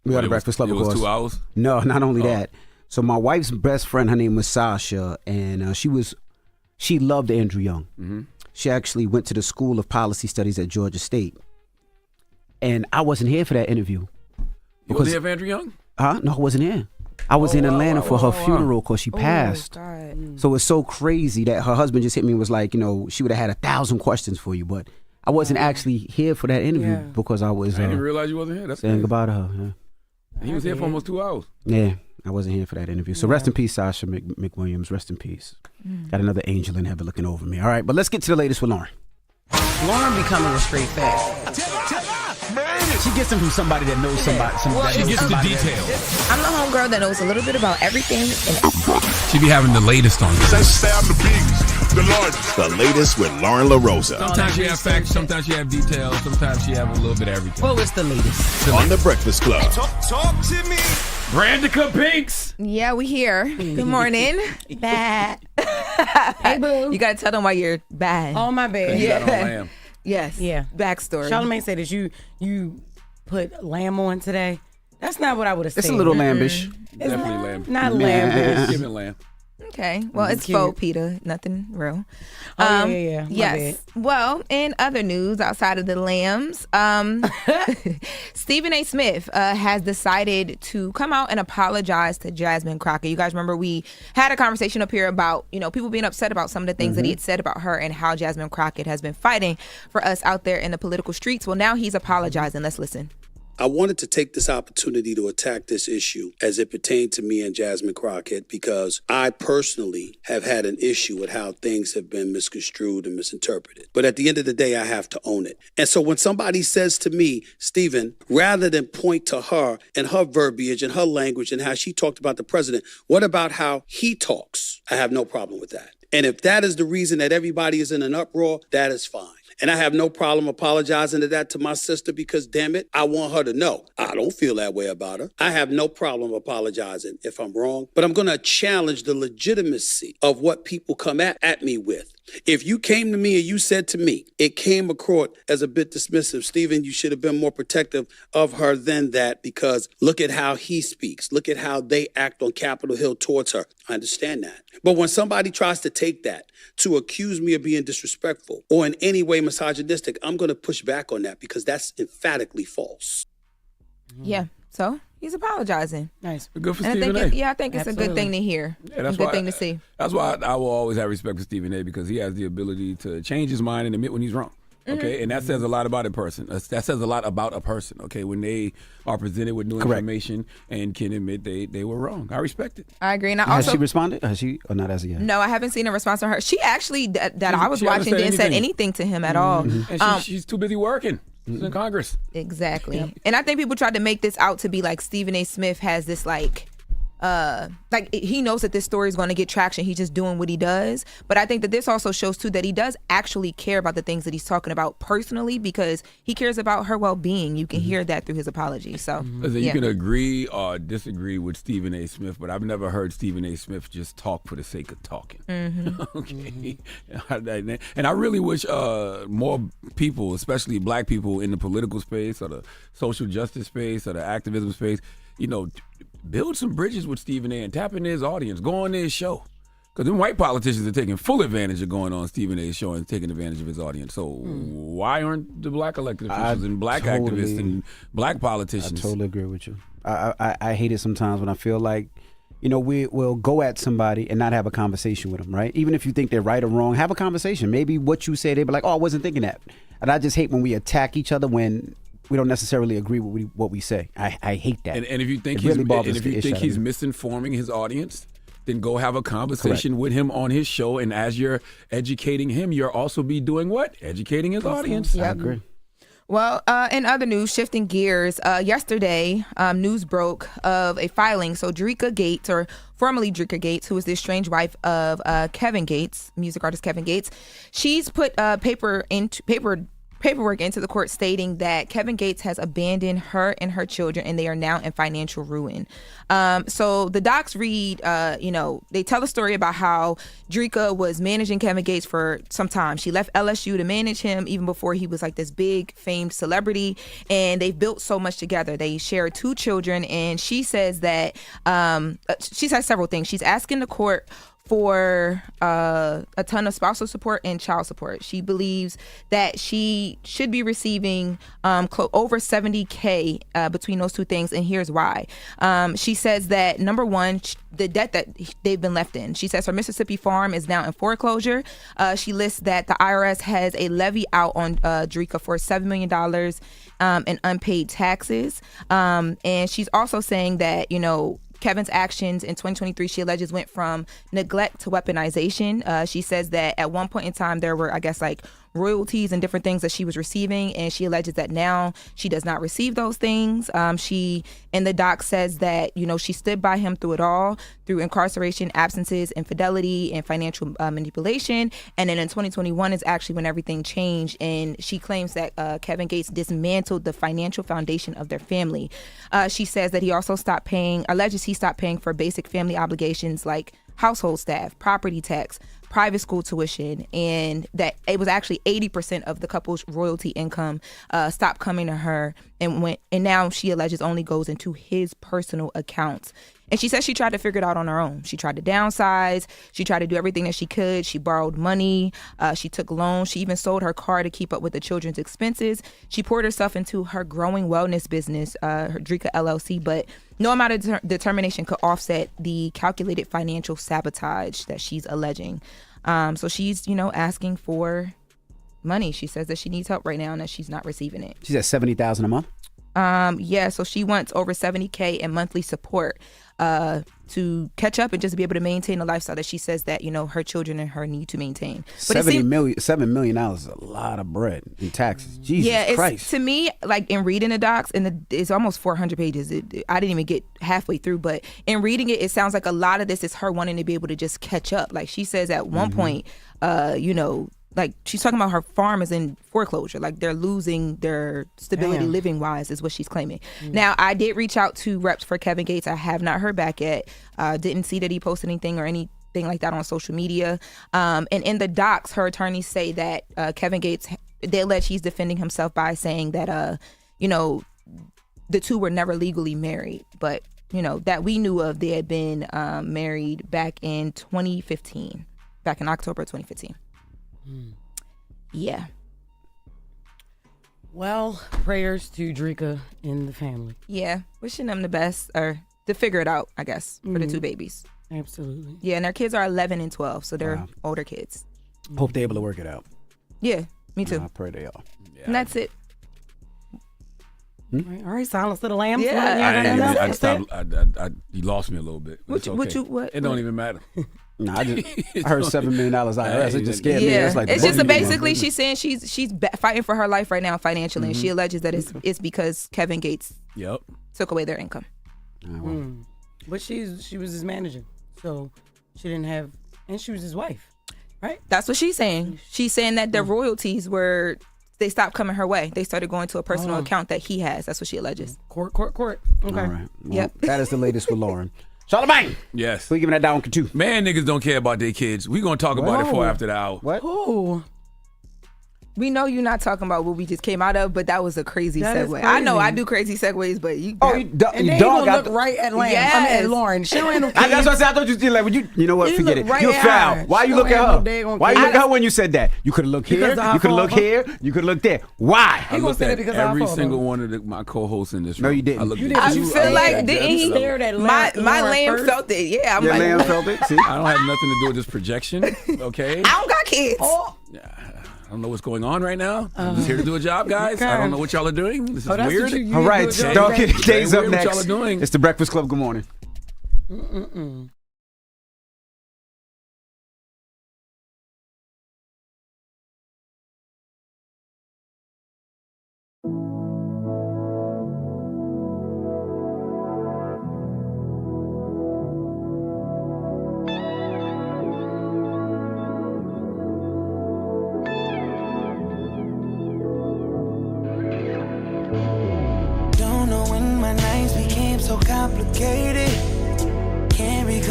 We had a Breakfast Club, of course. It was 2 hours? No, not only that. So my wife's best friend, her name was Sasha, and she loved Andrew Young. Mm-hmm. She actually went to the School of Policy Studies at Georgia State. And I wasn't here for that interview. You wasn't here for Andrew Young? No, I wasn't here. I was in Atlanta for her funeral because she passed. God. So it's so crazy that her husband just hit me and was like, she would have had 1,000 questions for you, but I wasn't actually here for that interview because I was. I didn't realize you wasn't here. That's saying goodbye to her. Yeah. He was here for almost 2 hours. Yeah, I wasn't here for that interview. So rest in peace, Sasha McWilliams. Rest in peace. Got another angel in heaven looking over me. All right, but let's get to the latest with Loren. Loren becoming a straight fact. She gets them from somebody that knows somebody. She gets the details. I'm the homegirl that knows a little bit about everything. She be having the latest on you. The latest with Loren LoRosa. Sometimes she have facts, sometimes she have details, sometimes she have a little bit of everything. Well, it's the latest. On The Breakfast Club. Talk to me. Brandica Pinks. Yeah, we here. Good morning. Bad. Hey, boo. You got to tell them why you're bad. Oh, my bad. You got on lamb. Yes. Yeah. Backstory. Charlamagne said that you put lamb on today. That's not what I would have said. It's a little lambish. Definitely lamb. Not lambish. Give it lamb. Okay. Well, it's cute. faux pita. Nothing real. Oh, yeah. My Yes. bad. Well, in other news outside of the lambs, Stephen A. Smith has decided to come out and apologize to Jasmine Crockett. You guys remember we had a conversation up here about, people being upset about some of the things that he had said about her and how Jasmine Crockett has been fighting for us out there in the political streets. Well, now he's apologizing. Let's listen. I wanted to take this opportunity to attack this issue as it pertained to me and Jasmine Crockett because I personally have had an issue with how things have been misconstrued and misinterpreted. But at the end of the day, I have to own it. And so when somebody says to me, Stephen, rather than point to her and her verbiage and her language and how she talked about the president, what about how he talks? I have no problem with that. And if that is the reason that everybody is in an uproar, that is fine. And I have no problem apologizing to my sister because, damn it, I want her to know. I don't feel that way about her. I have no problem apologizing if I'm wrong, but I'm going to challenge the legitimacy of what people come at me with. If you came to me and you said to me, it came across as a bit dismissive, Stephen, you should have been more protective of her than that because look at how he speaks. Look at how they act on Capitol Hill towards her. I understand that. But when somebody tries to take that to accuse me of being disrespectful or in any way misogynistic, I'm going to push back on that because that's emphatically false. Yeah. So he's apologizing. Nice. Good for And Stephen A. I think it's a good thing to hear. Yeah, that's a good why, thing to see. That's why I will always have respect for Stephen A. because he has the ability to change his mind and admit when he's wrong. Okay, and that says a lot about a person. That says a lot about a person. Okay, when they are presented with new information and can admit they were wrong, I respect it. I agree. And Has she responded? Has she or not as of yet? No, I haven't seen a response from her. She actually that I was watching didn't say anything to him at all. And she's too busy working. She's in Congress. Exactly. Yep. And I think people tried to make this out to be like Stephen A. Smith has this like he knows that this story is going to get traction. He's just doing what he does. But I think that this also shows too that he does actually care about the things that he's talking about personally because he cares about her well-being. You can hear that through his apology. So you can agree or disagree with Stephen A. Smith, but I've never heard Stephen A. Smith just talk for the sake of talking. Okay, and I really wish more people, especially black people in the political space or the social justice space or the activism space, build some bridges with Stephen A. and tap into his audience. Go on his show. Because them white politicians are taking full advantage of going on Stephen A.'s show and taking advantage of his audience. So why aren't the black elected officials and black activists and black politicians? I totally agree with you. I hate it sometimes when I feel like, we'll go at somebody and not have a conversation with them, right? Even if you think they're right or wrong, have a conversation. Maybe what you say, they'll be like, oh, I wasn't thinking that. And I just hate when we attack each other when we don't necessarily agree with what we say. I hate that. And if you think he's misinforming his audience, then go have a conversation with him on his show. And as you're educating him, you'll also be doing what? Educating his audience. Yep. I agree. Well, in other news, shifting gears, yesterday, news broke of a filing. So Dreka Gates, or formerly Dreka Gates, who is the estranged wife of Kevin Gates, music artist Kevin Gates, she's put paper paperwork into the court stating that Kevin Gates has abandoned her and her children, and they are now in financial ruin. So the docs read, they tell a story about how Drika was managing Kevin Gates for some time. She left LSU to manage him even before he was like this big famed celebrity, and they've built so much together. They share 2 children, and she says that she says several things. She's asking the court for a ton of spousal support and child support. She believes that she should be receiving over $70K between those 2 things, and here's why. She says that, number one, the debt that they've been left in. She says her Mississippi farm is now in foreclosure. She lists that the IRS has a levy out on Drika for $7 million in unpaid taxes. And she's also saying that, Kevin's actions in 2023, she alleges, went from neglect to weaponization. She says that at one point in time, there were, I guess, like royalties and different things that she was receiving, and she alleges that now she does not receive those things. She, in the doc, says that, she stood by him through it all, through incarceration, absences, infidelity, and financial manipulation. And then in 2021 is actually when everything changed, and she claims that Kevin Gates dismantled the financial foundation of their family. She says that he also alleges he stopped paying for basic family obligations like household staff, property tax, private school tuition, and that it was actually 80% of the couple's royalty income stopped coming to her, and now she alleges only goes into his personal accounts. And she says she tried to figure it out on her own. She tried to downsize. She tried to do everything that she could. She borrowed money. She took loans. She even sold her car to keep up with the children's expenses. She poured herself into her growing wellness business, her Drika LLC, but no amount of determination could offset the calculated financial sabotage that she's alleging. So she's, asking for money. She says that she needs help right now and that she's not receiving it. She's at $70,000 a month? So she wants over $70K in monthly support to catch up and just be able to maintain the lifestyle that she says that, her children and her need to maintain. But $7 million is a lot of bread in taxes. Jesus Christ. To me, like in reading the docs, and it's almost 400 pages. I didn't even get halfway through, but in reading it, it sounds like a lot of this is her wanting to be able to just catch up. Like she says at one point, like she's talking about her farm is in foreclosure. Like they're losing their stability living wise is what she's claiming. Now, I did reach out to reps for Kevin Gates. I have not heard back yet. Didn't see that he posted anything or anything like that on social media. And in the docs, her attorneys say that Kevin Gates, they allege he's defending himself by saying that, the 2 were never legally married. But, that we knew of, they had been married back in 2015, back in October 2015. Yeah. Well, prayers to Drika and the family. Yeah, wishing them the best, or to figure it out, I guess, for the 2 babies. Absolutely. Yeah, and their kids are 11 and 12, so they're older kids. Hope they're able to work it out. Yeah, me too. I pray they are. Yeah, and that's it. All right, silence to the lambs. Yeah. You lost me a little bit. What it don't even matter. No, I heard $7 million IRS. It just scared me. Yeah, It's just basically she's saying she's fighting for her life right now financially, and she alleges that it's because Kevin Gates took away their income. But she was his manager, so she didn't have, and she was his wife, right? That's what she's saying. She's saying that the royalties they stopped coming her way. They started going to a personal account that he has. That's what she alleges. Court. Okay. All right. Well, Yep. That is the latest with Loren. Charlamagne. Yes. We giving that down too. Man, niggas don't care about their kids. We gonna talk about it before after the hour. What? Who? We know you're not talking about what we just came out of, but that was a crazy That segue. is I know crazy. I do crazy segues, but you. Oh, got- And then dog you got look right at Lamb. Yes. I mean, at Lauren. She don't have no kids. That's what I said. I thought you did like, you know what? You Forget look it. right You're at foul. her. Why She you don't look at have no her? daggone Why you kids. look at her when you said that? You could have looked here. Because of You could have looked her here. You could have looked there. Why? I He looked gonna say at that because of every our fault, single though. one of my co-hosts in this room. No, you didn't. I looked You at didn't. I you. feel like I didn't he? stared at My Lauren lamb first. felt it. Yeah, I'm Your like, lamb felt it. See? I don't have nothing to do with this projection. Okay. I don't got kids. I don't know what's going on right now. I'm just here to do a job, guys. I don't know what y'all are doing. This is that's what weird. you All right, do a job. Dog Very Days up weird what next. y'all are doing. It's the Breakfast Club. Good morning.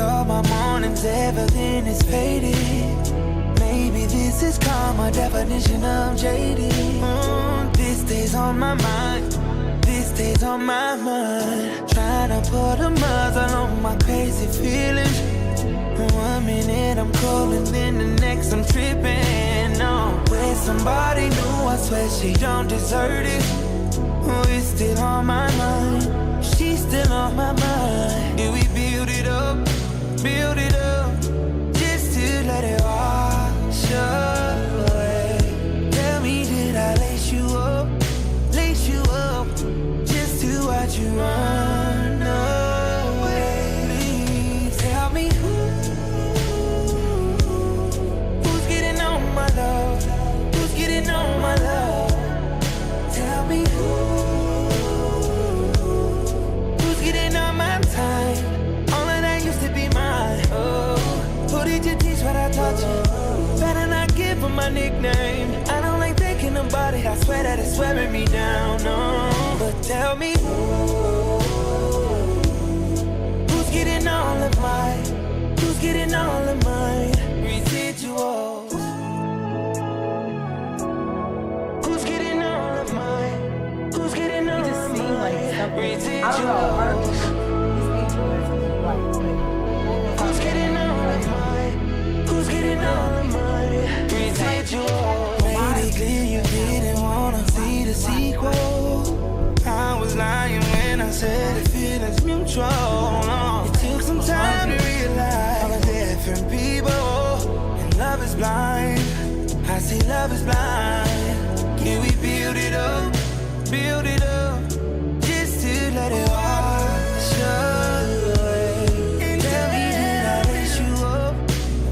all my mornings, everything is faded. Maybe this is karma, definition of jaded. This day's on my mind. This day's on my mind. Trying to put a muzzle on my crazy feelings. 1 minute I'm cold and then the next I'm tripping. No, with somebody new, I swear she don't deserve it. It's still on my mind. She's still on my mind. Did we build it up? Build it up just to let it wash away. Tell me, did I lace you up? Lace you up just to watch you run away? Please tell me who's getting on my love? Who's getting on my love? Tell me who's getting on my time? All of that used to be mine. Oh, who did you teach what I taught you? Better not give them my nickname. I don't like thinking about it. I swear that it's wearing me down. No, but tell me who's getting all of mine? Who's getting all of mine? Residuals. Who's getting all of mine? Who's getting all of mine? Residuals. Who's getting all of mine? Who's getting all of mine? Residuals. Made it clear you didn't wanna see the sequel. I was lying when I said the feeling's mutual. It took some time to realize all the different people. And love is blind. I see love is blind. Can we build it up? Build it up just to let it wash away. Tell me, did I lace you up?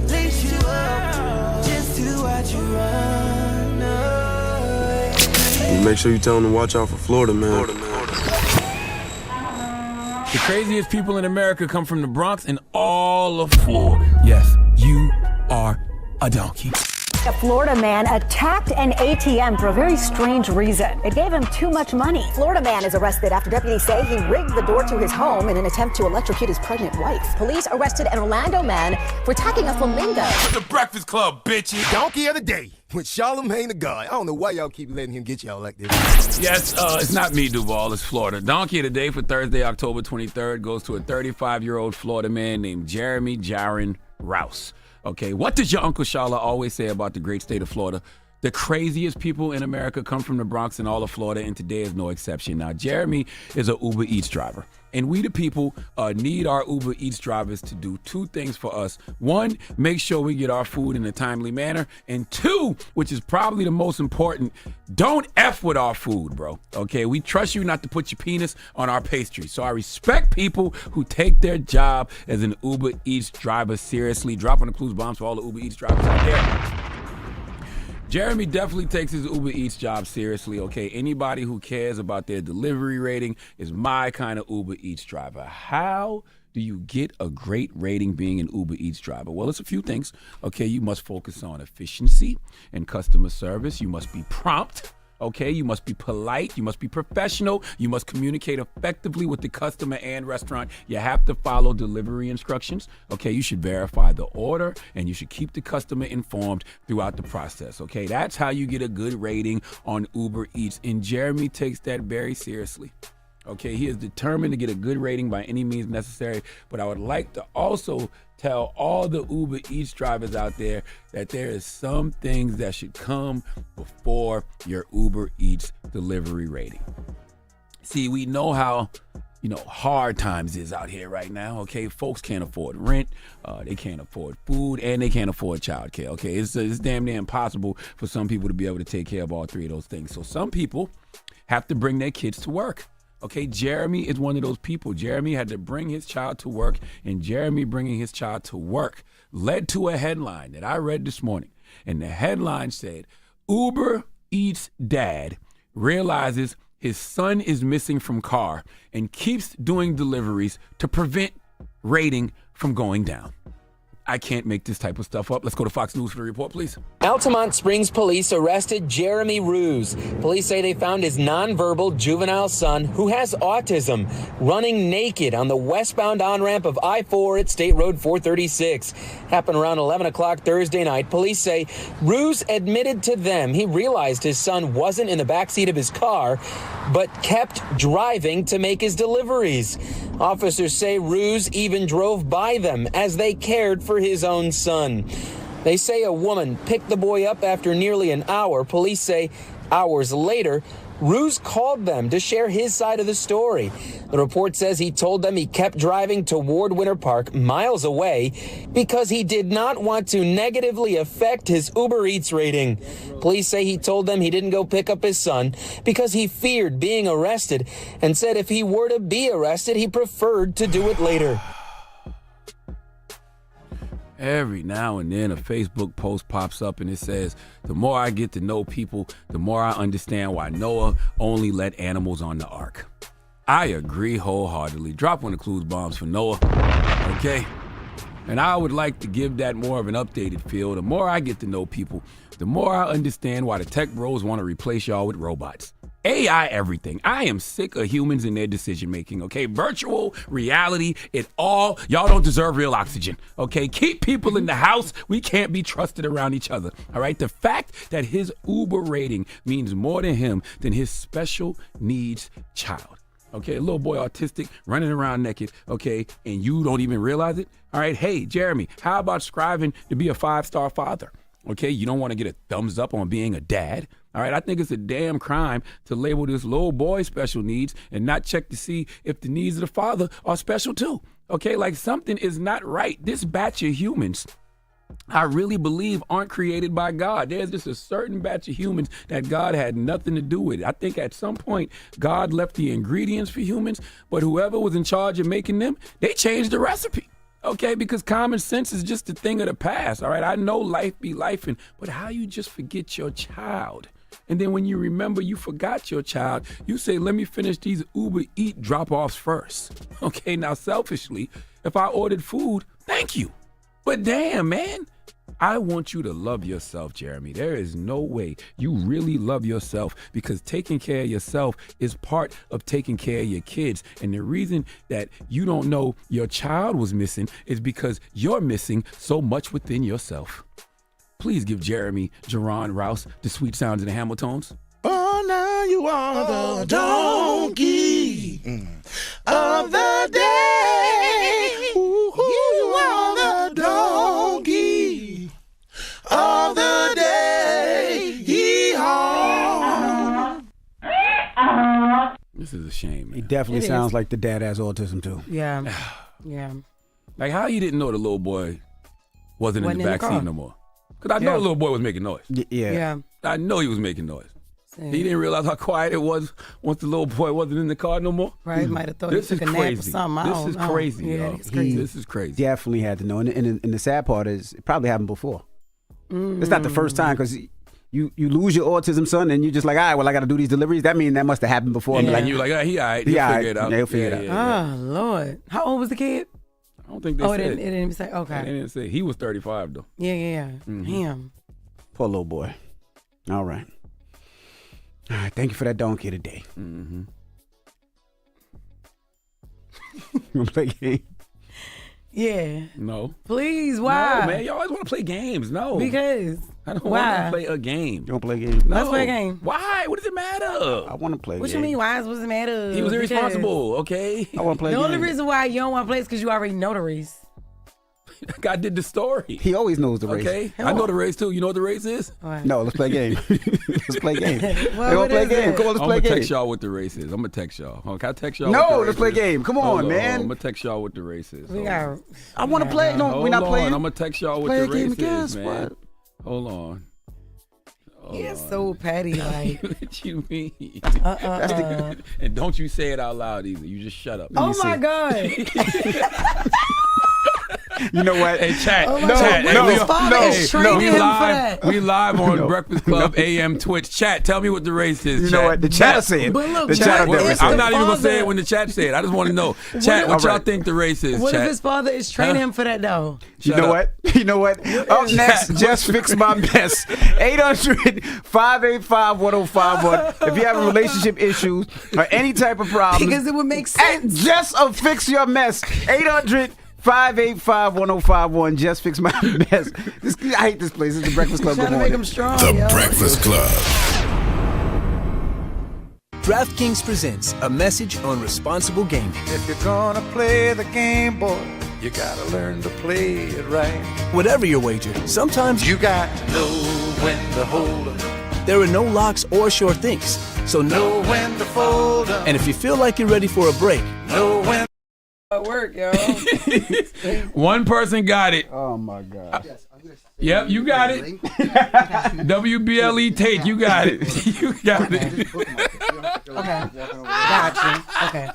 Lace you up just to watch you run away. Make sure you tell them to watch out for Florida, man. The craziest people in America come from the Bronx and all of Florida. Yes, you are a donkey. A Florida man attacked an ATM for a very strange reason. It gave him too much money. Florida man is arrested after deputies say he rigged the door to his home in an attempt to electrocute his pregnant wife. Police arrested an Orlando man for attacking a flamingo. It's the Breakfast Club, bitches. Donkey of the day with Charlamagne the God. I don't know why y'all keep letting him get y'all like this. Yes, it's not me, Duval. It's Florida. Donkey of the day for Thursday, October 23rd goes to a 35-year-old Florida man named Jeremy Jaron Rouse. Okay, what does your Uncle Shala always say about the great state of Florida? The craziest people in America come from the Bronx and all of Florida, and today is no exception. Now, Jeremy is an Uber Eats driver, and we the people need our Uber Eats drivers to do two things for us. One, make sure we get our food in a timely manner, and two, which is probably the most important, don't F with our food, bro. Okay, we trust you not to put your penis on our pastry. So I respect people who take their job as an Uber Eats driver seriously. Dropping the clues bombs for all the Uber Eats drivers out there. Jeremy definitely takes his Uber Eats job seriously, okay? Anybody who cares about their delivery rating is my kind of Uber Eats driver. How do you get a great rating being an Uber Eats driver? Well, it's a few things, okay? You must focus on efficiency and customer service. You must be prompt. Okay, you must be polite, you must be professional, you must communicate effectively with the customer and restaurant. You have to follow delivery instructions. Okay, you should verify the order and you should keep the customer informed throughout the process. Okay, that's how you get a good rating on Uber Eats. And Jeremy takes that very seriously. Okay, he is determined to get a good rating by any means necessary. But I would like to also tell all the Uber Eats drivers out there that there is some things that should come before your Uber Eats delivery rating. See, we know how, hard times is out here right now, okay? Folks can't afford rent, they can't afford food, and they can't afford childcare, okay? It's damn near impossible for some people to be able to take care of all three of those things. So some people have to bring their kids to work. Okay, Jeremy is one of those people. Jeremy had to bring his child to work, and Jeremy bringing his child to work led to a headline that I read this morning. And the headline said, Uber Eats dad realizes his son is missing from car and keeps doing deliveries to prevent rating from going down. I can't make this type of stuff up. Let's go to Fox News for the report, please. Altamont Springs police arrested Jeremy Roos. Police say they found his nonverbal juvenile son, who has autism, running naked on the westbound on-ramp of I-4 at State Road 436. Happened around 11 o'clock Thursday night. Police say Roos admitted to them he realized his son wasn't in the backseat of his car, but kept driving to make his deliveries. Officers say Roos even drove by them as they cared for his own son. They say a woman picked the boy up after nearly an hour. Police say hours later, Roos called them to share his side of the story. The report says he told them he kept driving toward Winter Park miles away because he did not want to negatively affect his Uber Eats rating. Police say he told them he didn't go pick up his son because he feared being arrested and said if he were to be arrested, he preferred to do it later. Every now and then a Facebook post pops up and it says, the more I get to know people, the more I understand why Noah only let animals on the ark. I agree wholeheartedly. Drop one of the clues bombs for Noah, okay? And I would like to give that more of an updated feel. The more I get to know people, the more I understand why the tech bros want to replace y'all with robots. AI everything. I am sick of humans and their decision making, okay? Virtual reality, y'all don't deserve real oxygen, okay? Keep people in the house. We can't be trusted around each other, all right? The fact that his Uber rating means more to him than his special needs child, okay? A little boy autistic, running around naked, okay? And you don't even realize it, all right? Hey, Jeremy, how about striving to be a 5-star father? Okay, you don't want to get a thumbs up on being a dad. All right, I think it's a damn crime to label this little boy special needs and not check to see if the needs of the father are special too. Okay, like something is not right. This batch of humans, I really believe, aren't created by God. There's just a certain batch of humans that God had nothing to do with it. I think at some point God left the ingredients for humans, but whoever was in charge of making them, they changed the recipe. Okay, because common sense is just a thing of the past, all right? I know life be lifing, but how you just forget your child? And then when you remember you forgot your child, you say, let me finish these Uber Eat drop-offs first. Okay, now selfishly, if I ordered food, thank you. But damn, man, I want you to love yourself, Jeremy. There is no way you really love yourself, because taking care of yourself is part of taking care of your kids. And the reason that you don't know your child was missing is because you're missing so much within yourself. Please give Jeremy Jerron Rouse the sweet sounds of the Hamiltones. Oh, now you are the donkey of the day. You are the donkey of the day. Yee-haw. This is a shame, man. He definitely sounds like the dad has autism too. Yeah. Yeah. Like, how you didn't know the little boy wasn't in the backseat no more? Because I know the little boy was making noise. Yeah. I know he was making noise. He didn't realize how quiet it was once the little boy wasn't in the car no more. Right, might have thought he took a nap or something. This is crazy, yeah, y'all. it's crazy. This is crazy. Definitely had to know. And the sad part is it probably happened before. It's not the first time, because you lose your autism son and you're just like, all right, well, I got to do these deliveries. That means that must have happened before. And like, you're like, he all right. He'll figure it out. Yeah, he'll figure it out. Oh, Lord. How old was the kid? I don't think they said. It didn't even say. Okay. They didn't say. He was 35, though. Yeah. Damn. Poor little boy. All right. All right, thank you for that donkey today. Mm-hmm. You want to play a game? Yeah. No. Please, why? No, man. You always want to play games. No. Because. I don't want to play a game. You want to play a game? No. Let's play a game. Why? What does it matter? I want to play a What game. you mean, why? What's the matter? He was irresponsible, okay? I want to play a The game. only reason why you don't want to play is because you already know the race. That guy did the story. He always knows the race. Okay? I know the race, too. You know what the race is? What? No, let's play a game. Let's play a game. Well, Let's play a game. it? Come on, let's I'm play a going to game. text y'all what the race is. I'm going to text y'all. Oh, can I text y'all No, what the let's race play a is? game. Come on, Hold man. I'm going to text y'all what the race is. We Hold got. on. I want to play. No, we're not Hold playing. on. I'm going to text y'all what Play the a game race against is, man. what? Hold on. You're so petty, like. What you mean? Uh-uh. And don't you say it out loud either. You just shut up. Oh my God. You know what? Hey, chat. Oh my chat. God, his father is training him for that. We live on Breakfast Club AM Twitch. Chat, tell me what the race is. You chat. know what? The chat said. But look, The chat chat up there. there. I'm not even going to say father- it when the chat said it. I just want to know. Chat, what y'all Alright. think the race is, What chat? if his father is training him for that though? You know what? You know what? Up next, just fix my mess. 800-585-1051. If you have relationship issues or any type of problem, Because it would make sense. just fix your mess. 800-585-1051. Just fix my mess. I hate this place. It's the Breakfast Club. Trying Good to make morning. him strong. The yo. Breakfast Club. DraftKings presents a message on responsible gaming. If you're gonna play the game, boy, you gotta learn to play it right. Whatever your wager, sometimes You got to know when to hold 'em, there are no locks or sure things. So know when to fold 'em, And if you feel like you're ready for a break, know when. At work, yo. One person got it. Oh, my God. Yep, you got it. WBLE Tate, you got it. You got it. Okay. Got you. Okay.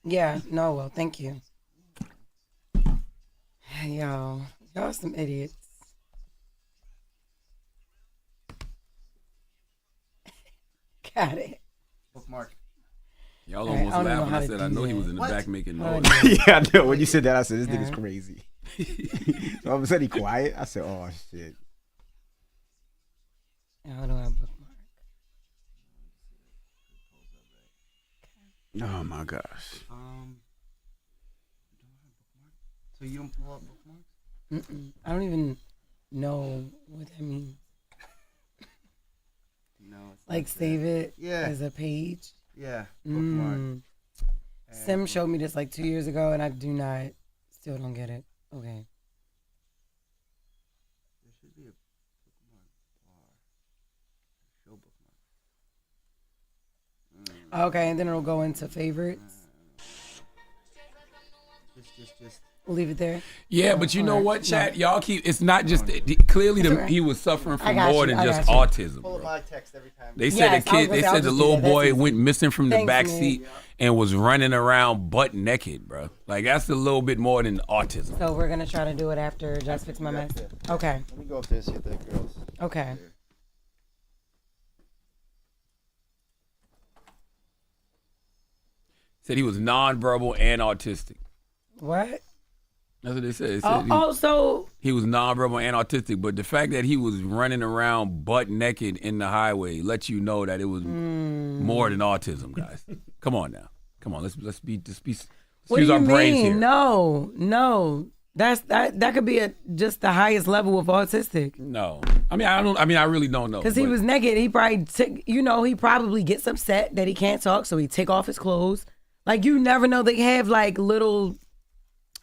Yeah, no, well, thank you. Y'all some idiots. Got it. Bookmark. Y'all All right, almost I don't know laughed when how I to said do I know he that. was in the back making How noise. to do Yeah, I know. When you said that, I said, this nigga's Yeah. crazy. So all of a sudden, he quiet. I said, oh, shit. I don't have bookmark. Oh, my gosh. So you don't pull up bookmarks? I don't even know what that means. No. It's Like save it Yeah. as a page. Yeah. Bookmark. Sim showed me this like 2 years ago, and I still don't get it. Okay. There should be a bookmark bar. Show bookmark. Okay, and then it'll go into favorites. Just. We'll leave it there. Yeah, but you know Alright. what, chat? No. Y'all keep. It's not just clearly That's alright. he was suffering I from got more you, than I just got you. autism. Pull up Bro. my text every time. They said Yes, the I was kid. gonna They say, I'll said the just do little that. That's boy easy. went missing from the Thanks, back man. seat and was running around butt naked, bro. Like that's a little bit more than autism. So we're gonna try to do it after Just Fix My Mess. Okay. Let me go up there and see if the girls. Okay. Said he was nonverbal and autistic. What? That's what they said. They said So he was nonverbal and autistic, but the fact that he was running around butt naked in the highway lets you know that it was more than autism, guys. Come on now, come on. Let's what use do you our brains mean? here. No. That could be just the highest level of autistic. No, I really don't know. Because he but- was naked. He probably he probably gets upset that he can't talk, so he take off his clothes. Like you never know. They have like little,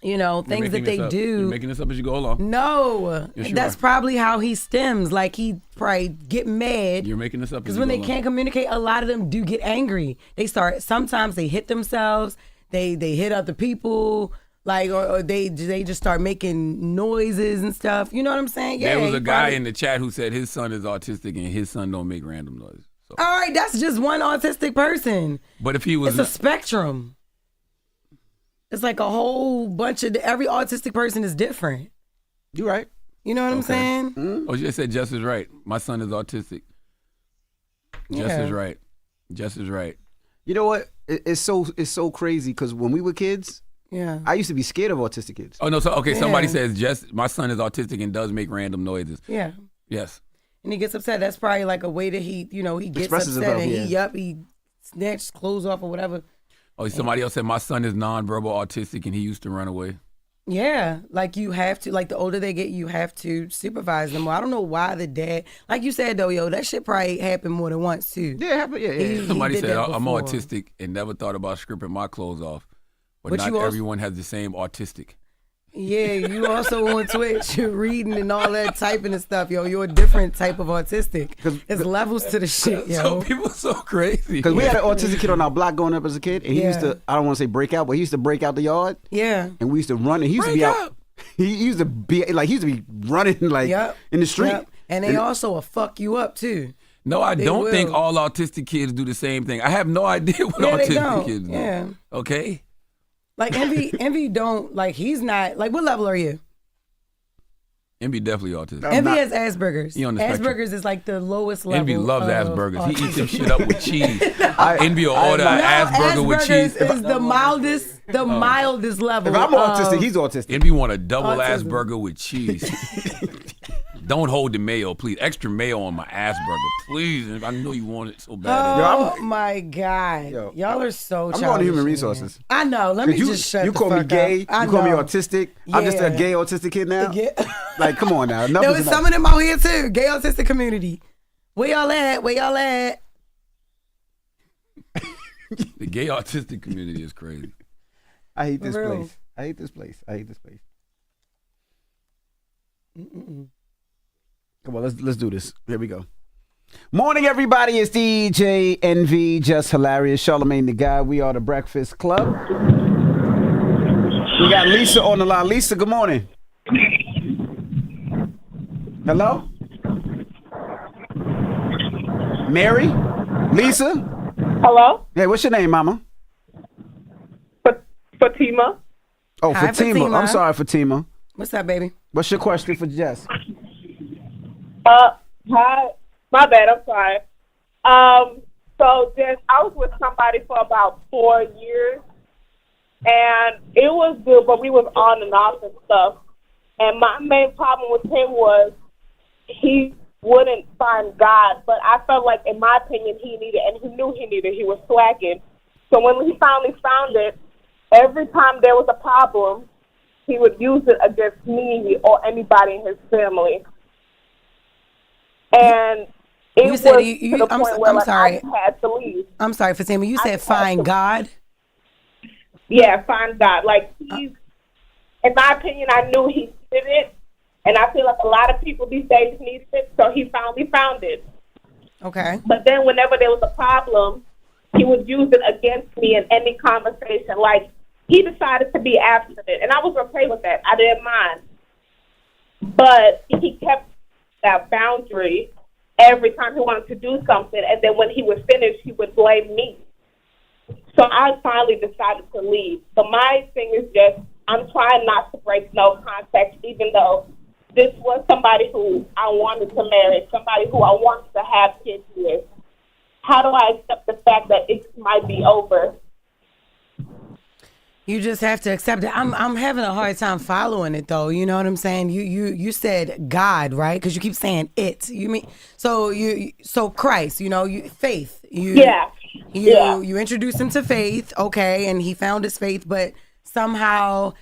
You're things that making they this up. do. You're making this up as you go along. No, Yes, you that's are. probably how he stems. Like he probably get mad You're making this up as because you when go they along. can't communicate, a lot of them do get angry. Sometimes they hit themselves. They hit other people. Like or they just start making noises and stuff. You know what I'm saying? Yeah. There was he a guy probably- in the chat who said his son is autistic and his son don't make random noises. So, All right, that's just one autistic person. but if he was, It's a spectrum. It's like a whole bunch of every autistic person is different. You right. You know what I'm Okay. saying? oh, you said Jess is right. My son is autistic. Jess Yeah. is right. Jess is right. You know what? It's so crazy because when we were kids, Yeah. I used to be scared of autistic kids. Oh no! So okay, somebody Yeah. says Jess, my son is autistic and does make random noises. Yeah. Yes. And he gets upset. That's probably like a way that he gets Expresses upset himself, and he snatches clothes off or whatever. Oh, somebody else said my son is nonverbal autistic and he used to run away. Yeah, like you have to, like the older they get, you have to supervise them. Well, I don't know why the dad, like you said though, that shit probably happened more than once too. Yeah, it happened. Yeah, yeah. He Somebody did said that I'm before. autistic and never thought about stripping my clothes off. But But not you also- everyone has the same autistic. Yeah, you also on Twitch, you're reading and all that typing and stuff, yo. You're a different type of autistic. There's levels to the shit, yo. So people are so crazy. Because we had an autistic kid on our block growing up as a kid, and he used Yeah. to, I don't want to say break out, but he used to break out the yard, Yeah. and we used to run, and he used to be out. He used to be running like Yep. in the street. Yep. And they also will fuck you up too. No, I They don't will. think all autistic kids do the same thing. I have no idea what Yeah, they autistic don't. kids do. Yeah. Okay? Like Envy don't like. He's not like. What level are you? Envy definitely autistic. Envy has Asperger's. He on the spectrum. Asperger's is like the lowest level. Envy loves of Asperger's. He autism. eats them shit up with cheese. Envy will order Asperger with cheese. Is the mildest level. If I'm autistic, he's autistic. Envy want a double Autism. Asperger with cheese. Don't hold the mayo, please. Extra mayo on my Asperger, please. I know you want it so bad. Oh my God. Y'all are so I'm childish. going to human resources. I know. Let me just shut You the call me fuck gay. up. I You call me know. autistic. I'm just a Yeah. gay autistic kid now. Yeah. Like, come on now. Enough There is was enough. some of them out here too. Gay autistic community. Where y'all at? Where y'all at? The gay autistic community is crazy. I hate this For real. place. I hate this place. I hate this place. Come on, let's do this. Here we go. Morning, everybody. It's DJ Envy, Jess Hilarious, Charlamagne the Guy. We are the Breakfast Club. We got Lisa on the line. Lisa, good morning. Hello? Mary? Lisa? Hello? Hey, what's your name, mama? Fatima. Oh, Hi, Fatima. Fatima. I'm sorry, Fatima. What's up, baby? What's your question for Jess? Hi. My bad, I'm sorry. So just I was with somebody for about 4 years, and it was good, but we was on and off and stuff. And my main problem with him was he wouldn't find God, but I felt like, in my opinion, he needed, and he knew he needed, he was slacking. So when he finally found it, every time there was a problem, he would use it against me or anybody in his family. And it You was said to the point where I'm like, sorry. I just had to leave. I'm sorry, Fatima. You said find God. Yeah, find God. Like, he's, in my opinion, I knew he did it, and I feel like a lot of people these days needed it, so he finally found it. Okay. But then whenever there was a problem, he would use it against me in any conversation. Like, he decided to be abstinent, and I was okay with that. I didn't mind. But he kept that boundary every time he wanted to do something, and then when he was finished, he would blame me. So I finally decided to leave. But my thing is just, I'm trying not to break no contact, even though this was somebody who I wanted to marry, somebody who I wanted to have kids with. How do I accept the fact that it might be over? You just have to accept it. I'm having a hard time following it though. You know what I'm saying? You said God, right? Because you keep saying it. You mean so Christ? You know, faith. You introduced him to faith, okay, and he found his faith, but somehow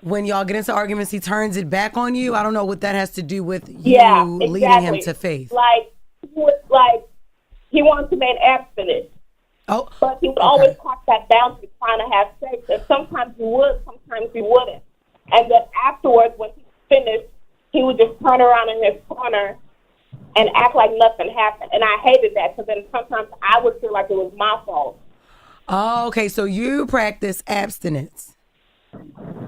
when y'all get into arguments, he turns it back on you. I don't know what that has to do with you leading him to faith. Like he wants to remain abstinent. Oh, but he would always cross that boundary trying to have sex. And sometimes he would, sometimes he wouldn't. And then afterwards, when he finished, he would just turn around in his corner and act like nothing happened. And I hated that, because then sometimes I would feel like it was my fault. Oh, okay. So you practice abstinence.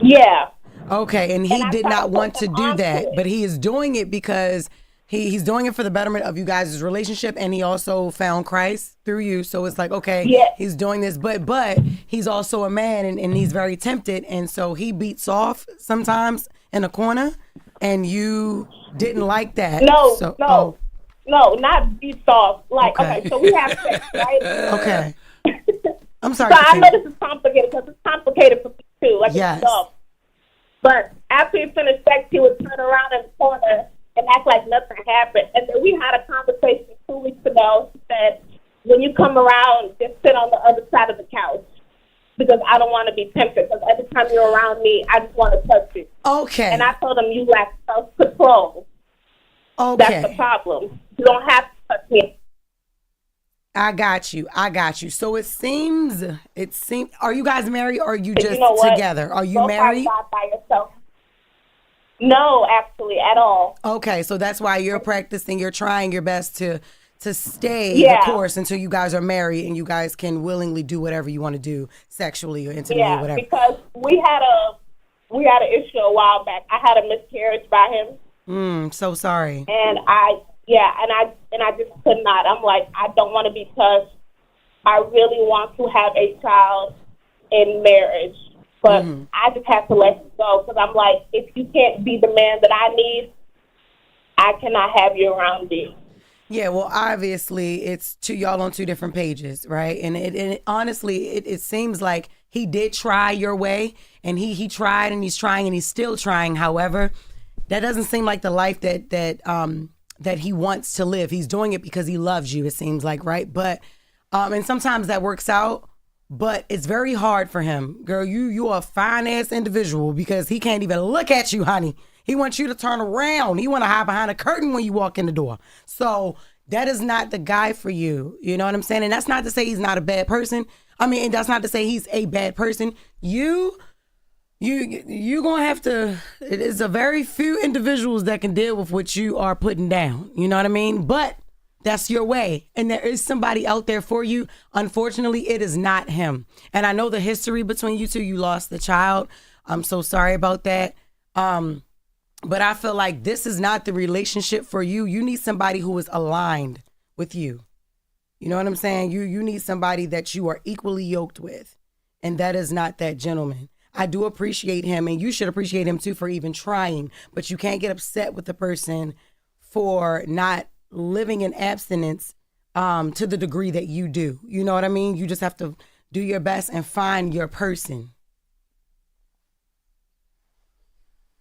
Yeah. Okay, and he And I did tried not to want put to him do onto that, it. but he is doing it because he's doing it for the betterment of you guys' relationship, and he also found Christ through you. So it's like, okay, he's doing this, but he's also a man, and he's very tempted, and so he beats off sometimes in a corner, and you didn't like that. No, not beats off. Like, okay, so we have sex, right? Okay. I'm sorry. So I Katrina. know this is complicated, because it's complicated for me too. Like, Yes. it's dumb. But after he finished sex, he would turn around in the corner and act like nothing happened. And then we had a conversation 2 weeks ago. He said, when you come around, just sit on the other side of the couch, because I don't want to be tempted, because every time you're around me, I just want to touch you. Okay. And I told him, you lack self-control. Okay. That's the problem. You don't have to touch me. I got you. So it seems, are you guys married, or are you just You know what? together? Are you Don't married? fight God by yourself. No, actually, at all. Okay, so that's why you're practicing, you're trying your best to stay the Yeah. course until you guys are married and you guys can willingly do whatever you want to do sexually or intimately or Yeah, whatever. because we had an issue a while back. I had a miscarriage by him. So sorry. And I just could not. I'm like, I don't want to be touched. I really want to have a child in marriage. But I just have to let you go because I'm like, if you can't be the man that I need, I cannot have you around me. Yeah, well, obviously, it's y'all on two different pages, right? And it honestly, it seems like he did try your way, and he tried, and he's trying, and he's still trying. However, that doesn't seem like the life that he wants to live. He's doing it because he loves you, it seems like, right? But and sometimes that works out, but it's very hard for him. Girl, you are a fine-ass individual because he can't even look at you, honey. He wants you to turn around. He want to hide behind a curtain when you walk in the door. So that is not the guy for you. You know what I'm saying? And that's not to say he's not a bad person. I mean, and that's not to say he's a bad person. You gonna have to, it is a very few individuals that can deal with what you are putting down. You know what I mean? But that's your way. And there is somebody out there for you. Unfortunately, it is not him. And I know the history between you two. You lost the child. I'm so sorry about that. But I feel like this is not the relationship for you. You need somebody who is aligned with you. You know what I'm saying? You need somebody that you are equally yoked with. And that is not that gentleman. I do appreciate him, and you should appreciate him too for even trying. But you can't get upset with the person for not living in abstinence to the degree that you do. You know what I mean? You just have to do your best and find your person.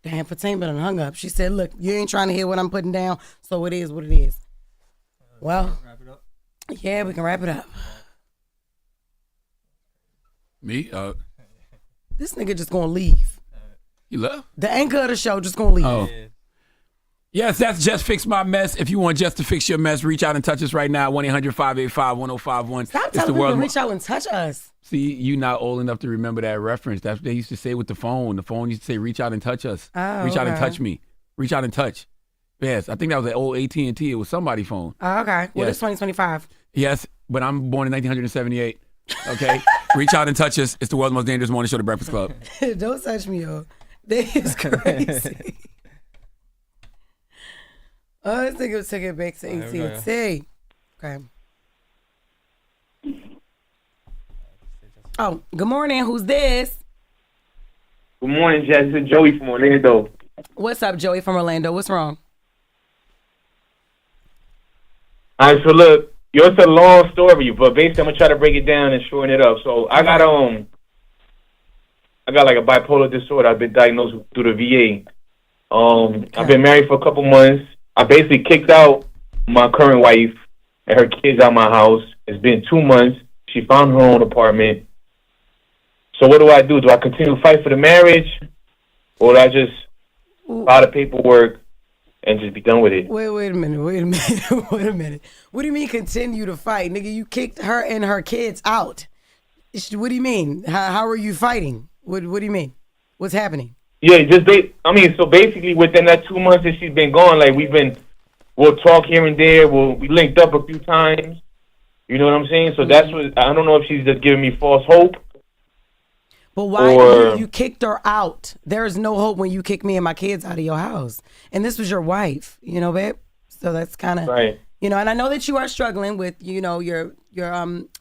Damn, Fatima done hung up. She said, look, you ain't trying to hear what I'm putting down, so it is what it is. Well, yeah, we can wrap it up. Me? This nigga just gonna leave. You left? The anchor of the show just gonna leave. Oh. Yes, that's Just Fix My Mess. If you want Just to fix your mess, reach out and touch us right now. 1-800-585-1051. Stop telling people to reach out and touch us. See, you not old enough to remember that reference. That's what they used to say with the phone. The phone used to say, reach out and touch us. Oh, reach out and touch me. Reach out and touch. Yes, I think that was an old AT&T. It was somebody's phone. Oh, okay. Well, it's 2025. Yes, but I'm born in 1978. Okay? Reach out and touch us. It's the world's most dangerous morning show, The Breakfast Club. Don't touch me, yo. That is crazy. Oh, this nigga took it back to AT&T. Okay. Oh, good morning. Who's this? Good morning, Jess. This is Joey from Orlando. What's up, Joey from Orlando? What's wrong? All right, so look, it's a long story, but basically I'm gonna try to break it down and shorten it up. So I got like a bipolar disorder. I've been diagnosed through the VA. I've been married for a couple months. I basically kicked out my current wife and her kids out of my house. It's been 2 months. She found her own apartment. So what do? Do I continue to fight for the marriage, or do I just file the paperwork and just be done with it? Wait a minute. What do you mean continue to fight? Nigga, you kicked her and her kids out. What do you mean? How are you fighting? What do you mean? What's happening? Yeah, so basically within that 2 months that she's been gone, like we'll talk here and there. We linked up a few times. You know what I'm saying? So that's what, I don't know if she's just giving me false hope. But why you kicked her out? There is no hope when you kick me and my kids out of your house. And this was your wife, you know, babe? So that's kind of, right. You know, and I know that you are struggling with, you know, your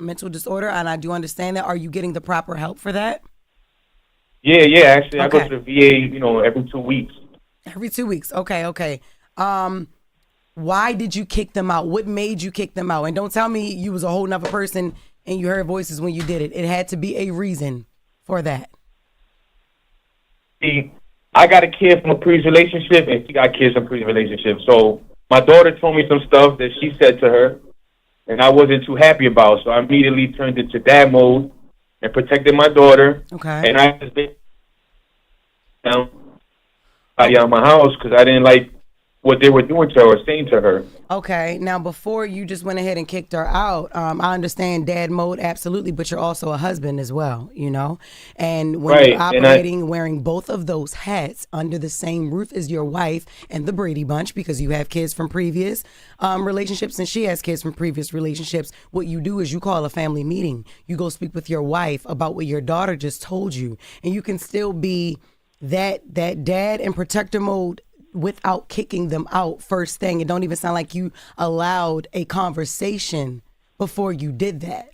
mental disorder, and I do understand that. Are you getting the proper help for that? Yeah. Actually, okay. I go to the VA, you know, every 2 weeks. Every 2 weeks. Okay. Why did you kick them out? What made you kick them out? And don't tell me you was a whole nother person and you heard voices when you did it. It had to be a reason for that. See, I got a kid from a previous relationship, and she got kids from a previous relationship. So my daughter told me some stuff that she said to her, and I wasn't too happy about. So I immediately turned into dad mode and protected my daughter. Okay. And I just been out of my house because I didn't like what they were doing to her or saying to her. Okay. Now, before you just went ahead and kicked her out, I understand dad mode, absolutely, but you're also a husband as well, you know? And when you're operating, wearing both of those hats under the same roof as your wife and the Brady Bunch, because you have kids from previous relationships and she has kids from previous relationships, what you do is you call a family meeting. You go speak with your wife about what your daughter just told you. And you can still be that dad and protector mode without kicking them out first thing. It don't even sound like you allowed a conversation before you did that.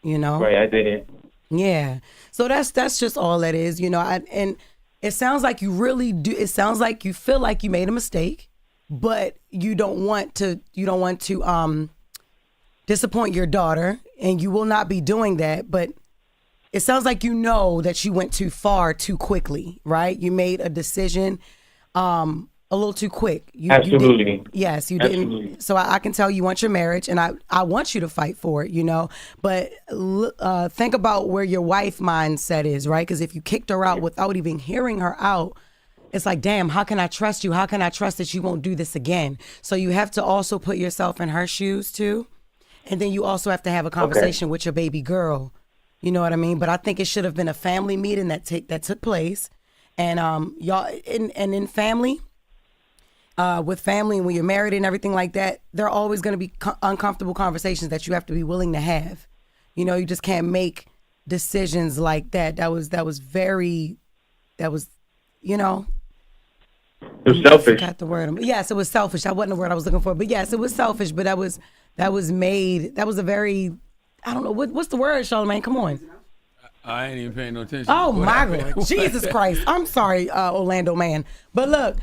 You know? Right, I didn't. Yeah. So that's just all that is, you know. And it sounds like you really do. It sounds like you feel like you made a mistake, but you don't want to disappoint your daughter, and you will not be doing that. But it sounds like you know that you went too far too quickly, right? You made a decision a little too quick. Absolutely. Yes, you Absolutely. didn't. So I can tell you want your marriage, and I want you to fight for it, you know. But think about where your wife mindset is, right? Because if you kicked her out without even hearing her out, it's like, damn, how can I trust you? How can I trust that you won't do this again? So you have to also put yourself in her shoes too. And then you also have to have a conversation with your baby girl. You know what I mean? But I think it should have been a family meeting that took place. And y'all, in family, with family, and when you're married and everything like that, there are always going to be uncomfortable conversations that you have to be willing to have. You know, you just can't make decisions like that. That was, you know. It was selfish. I forgot the word. Yes, it was selfish. That wasn't the word I was looking for. But yes, it was selfish. But that was a very, I don't know, what's the word, Charlamagne? Come on. I ain't even paying no attention. Oh, my Lord. Jesus Christ. I'm sorry, Orlando man. But look,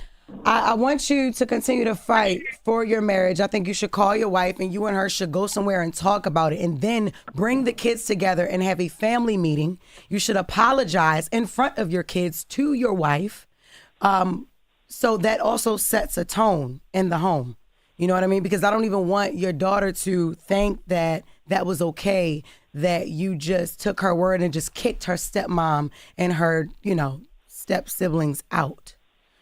I want you to continue to fight for your marriage. I think you should call your wife, and you and her should go somewhere and talk about it, and then bring the kids together and have a family meeting. You should apologize in front of your kids to your wife. So that also sets a tone in the home. You know what I mean? Because I don't even want your daughter to think that that was okay, that you just took her word and just kicked her stepmom and her, you know, step siblings out.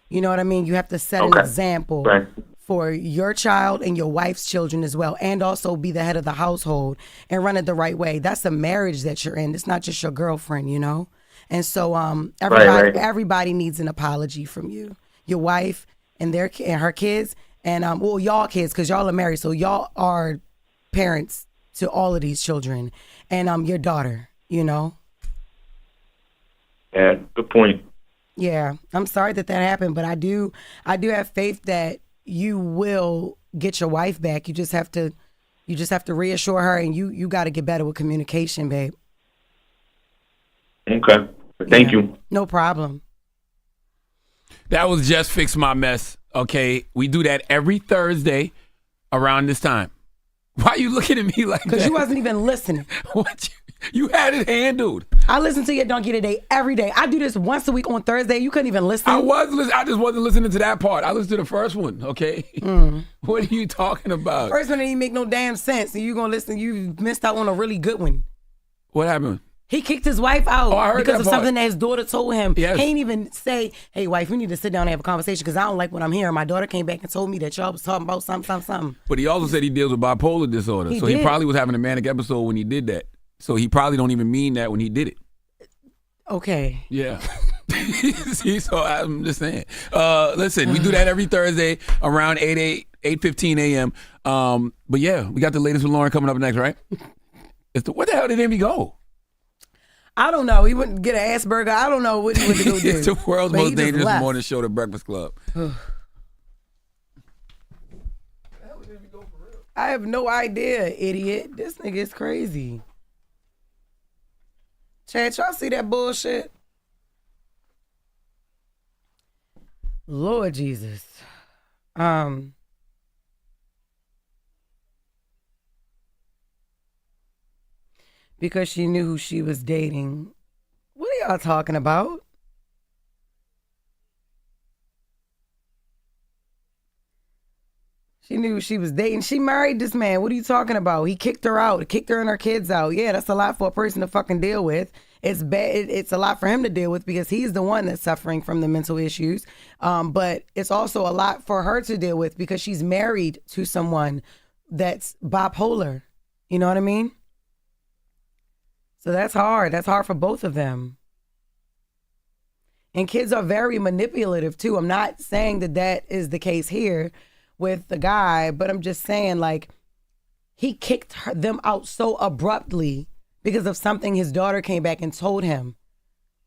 You know what I mean? You have to set an example for your child and your wife's children as well, and also be the head of the household and run it the right way. That's the marriage that you're in. It's not just your girlfriend, you know? And so everybody needs an apology from you. Your wife and her kids, and y'all kids, because y'all are married, so y'all are parents to all of these children, and your daughter, you know. Yeah, good point. Yeah, I'm sorry that happened, but I do have faith that you will get your wife back. You just have to reassure her, and you got to get better with communication, babe. Okay, thank you. No problem. That was Just Fix My Mess. Okay, we do that every Thursday around this time. Why are you looking at me like that? Because you wasn't even listening. What? You had it handled. I listen to your Donkey Today every day. I do this once a week on Thursday. You couldn't even listen. I was listening. I just wasn't listening to that part. I listened to the first one, okay? What are you talking about? First one didn't even make no damn sense. And you going to listen. You missed out on a really good one. What happened? He kicked his wife out because of something that his daughter told him. Yes. He ain't even say, hey, wife, we need to sit down and have a conversation because I don't like what I'm hearing. My daughter came back and told me that y'all was talking about something. But he also said he deals with bipolar disorder. He probably was having a manic episode when he did that. So he probably don't even mean that when he did it. Okay. Yeah. See, so I'm just saying. Listen, we do that every Thursday around 8:15 a.m. But yeah, we got the latest with Loren coming up next, right? Where the hell did Amy go? I don't know. He wouldn't get an Asperger. I don't know what he went to go do. It's the world's most dangerous morning show, The Breakfast Club. I have no idea, idiot. This nigga is crazy. Chad, y'all see that bullshit? Lord Jesus. Because she knew who she was dating. What are y'all talking about? She knew who she was dating. She married this man. What are you talking about? He kicked her out. Kicked her and her kids out. Yeah, that's a lot for a person to fucking deal with. It's bad. It's a lot for him to deal with because he's the one that's suffering from the mental issues. But it's also a lot for her to deal with because she's married to someone that's bipolar. You know what I mean? So that's hard. That's hard for both of them. And kids are very manipulative too. I'm not saying that is the case here with the guy, but I'm just saying like he kicked them out so abruptly because of something his daughter came back and told him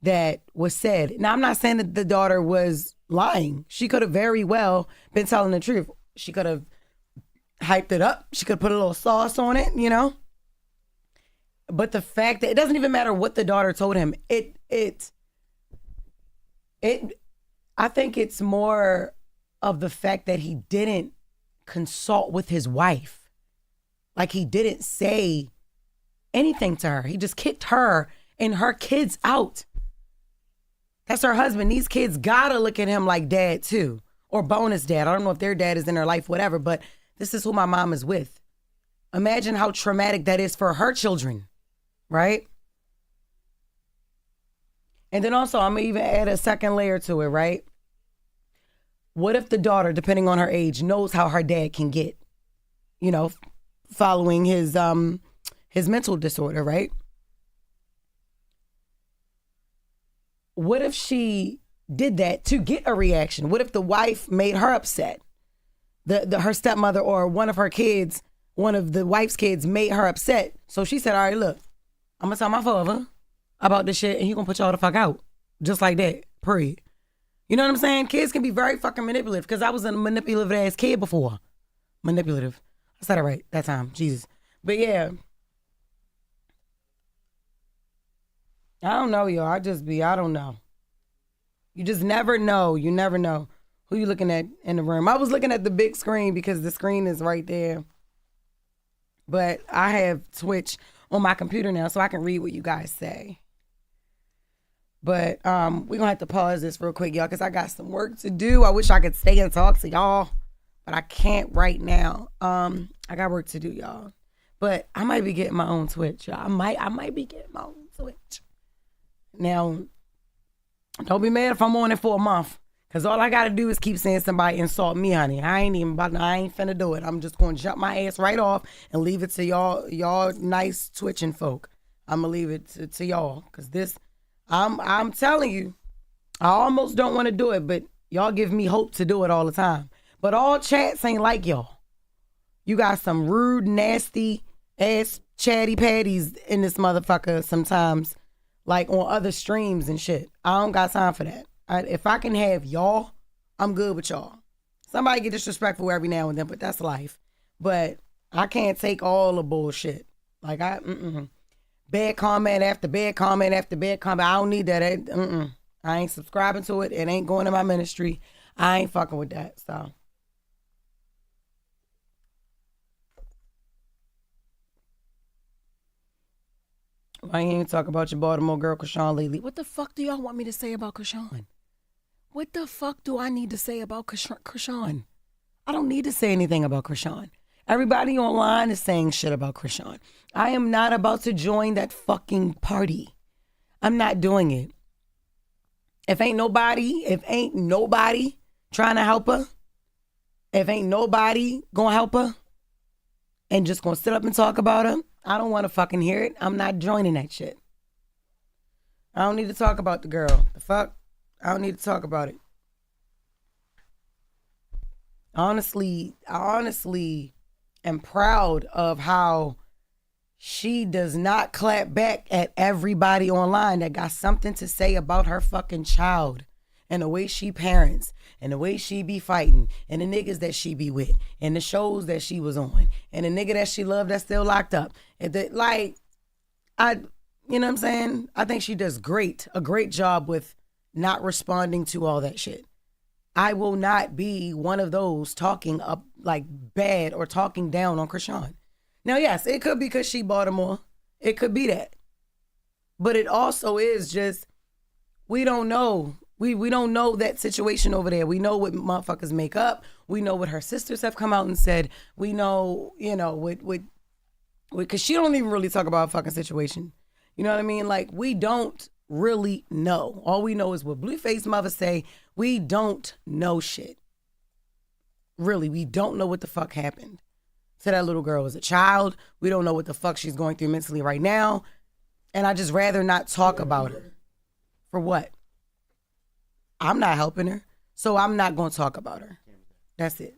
that was said. Now, I'm not saying that the daughter was lying. She could have very well been telling the truth. She could have hyped it up. She could have put a little sauce on it, you know? But the fact that it doesn't even matter what the daughter told him, I think it's more of the fact that he didn't consult with his wife. Like, he didn't say anything to her. He just kicked her and her kids out. That's her husband. These kids gotta look at him like dad too, or bonus dad. I don't know if their dad is in their life, whatever, but this is who my mom is with. Imagine how traumatic that is for her children, right? And then also, I'm gonna even add a second layer to it, right? What if the daughter, depending on her age, knows how her dad can get, following his mental disorder, right? What if she did that to get a reaction? What if the wife made her upset? Her stepmother or one of her kids, one of the wife's kids made her upset. So she said, all right, look, I'm going to tell my father about this shit and he going to put y'all the fuck out. Just like that, period. You know what I'm saying? Kids can be very fucking manipulative because I was a manipulative ass kid before. Manipulative. I said it right that time. Jesus. But yeah. I don't know, y'all. I don't know. You just never know. You never know who you looking at in the room. I was looking at the big screen because the screen is right there. But I have Twitch on my computer now so I can read what you guys say. But we're going to have to pause this real quick, y'all, because I got some work to do. I wish I could stay and talk to y'all, but I can't right now. I got work to do, y'all. But I might be getting my own Twitch, y'all. I might be getting my own Twitch. Now, don't be mad if I'm on it for a month, because all I got to do is keep saying somebody insult me, honey. I ain't finna do it. I'm just going to jump my ass right off and leave it to y'all nice Twitching folk. I'm going to leave it to y'all, because this... I'm telling you, I almost don't want to do it, but y'all give me hope to do it all the time. But all chats ain't like y'all. You got some rude, nasty ass chatty patties in this motherfucker sometimes, like on other streams and shit. I don't got time for that. If I can have y'all, I'm good with y'all. Somebody get disrespectful every now and then, but that's life. But I can't take all the bullshit. Like, bad comment after bad comment after bad comment. I don't need that. I ain't subscribing to it. It ain't going to my ministry. I ain't fucking with that. So. Why ain't even talk about your Baltimore girl, Krishan, lately? What the fuck do y'all want me to say about Krishan? What the fuck do I need to say about Krishan? I don't need to say anything about Krishan. Everybody online is saying shit about Krishan. I am not about to join that fucking party. I'm not doing it. If ain't nobody trying to help her, if ain't nobody gonna help her and just gonna sit up and talk about her, I don't want to fucking hear it. I'm not joining that shit. I don't need to talk about the girl. The fuck? I don't need to talk about it. Honestly, am proud of how she does not clap back at everybody online that got something to say about her fucking child and the way she parents and the way she be fighting and the niggas that she be with and the shows that she was on and the nigga that she loved that's still locked up. And you know what I'm saying? I think she does a great job with not responding to all that shit. I will not be one of those talking up like bad or talking down on Krishan. Now, yes, it could be because she Baltimore. It could be that. But it also is just, we don't know. We don't know that situation over there. We know what motherfuckers make up. We know what her sisters have come out and said. We know, because she don't even really talk about a fucking situation. You know what I mean? Like, we don't really know. All we know is what Blueface mother say. We don't know shit. Really, we don't know what the fuck happened to that little girl as a child. We don't know what the fuck she's going through mentally right now. And I just rather not talk about her. For what? I'm not helping her, so I'm not going to talk about her. That's it.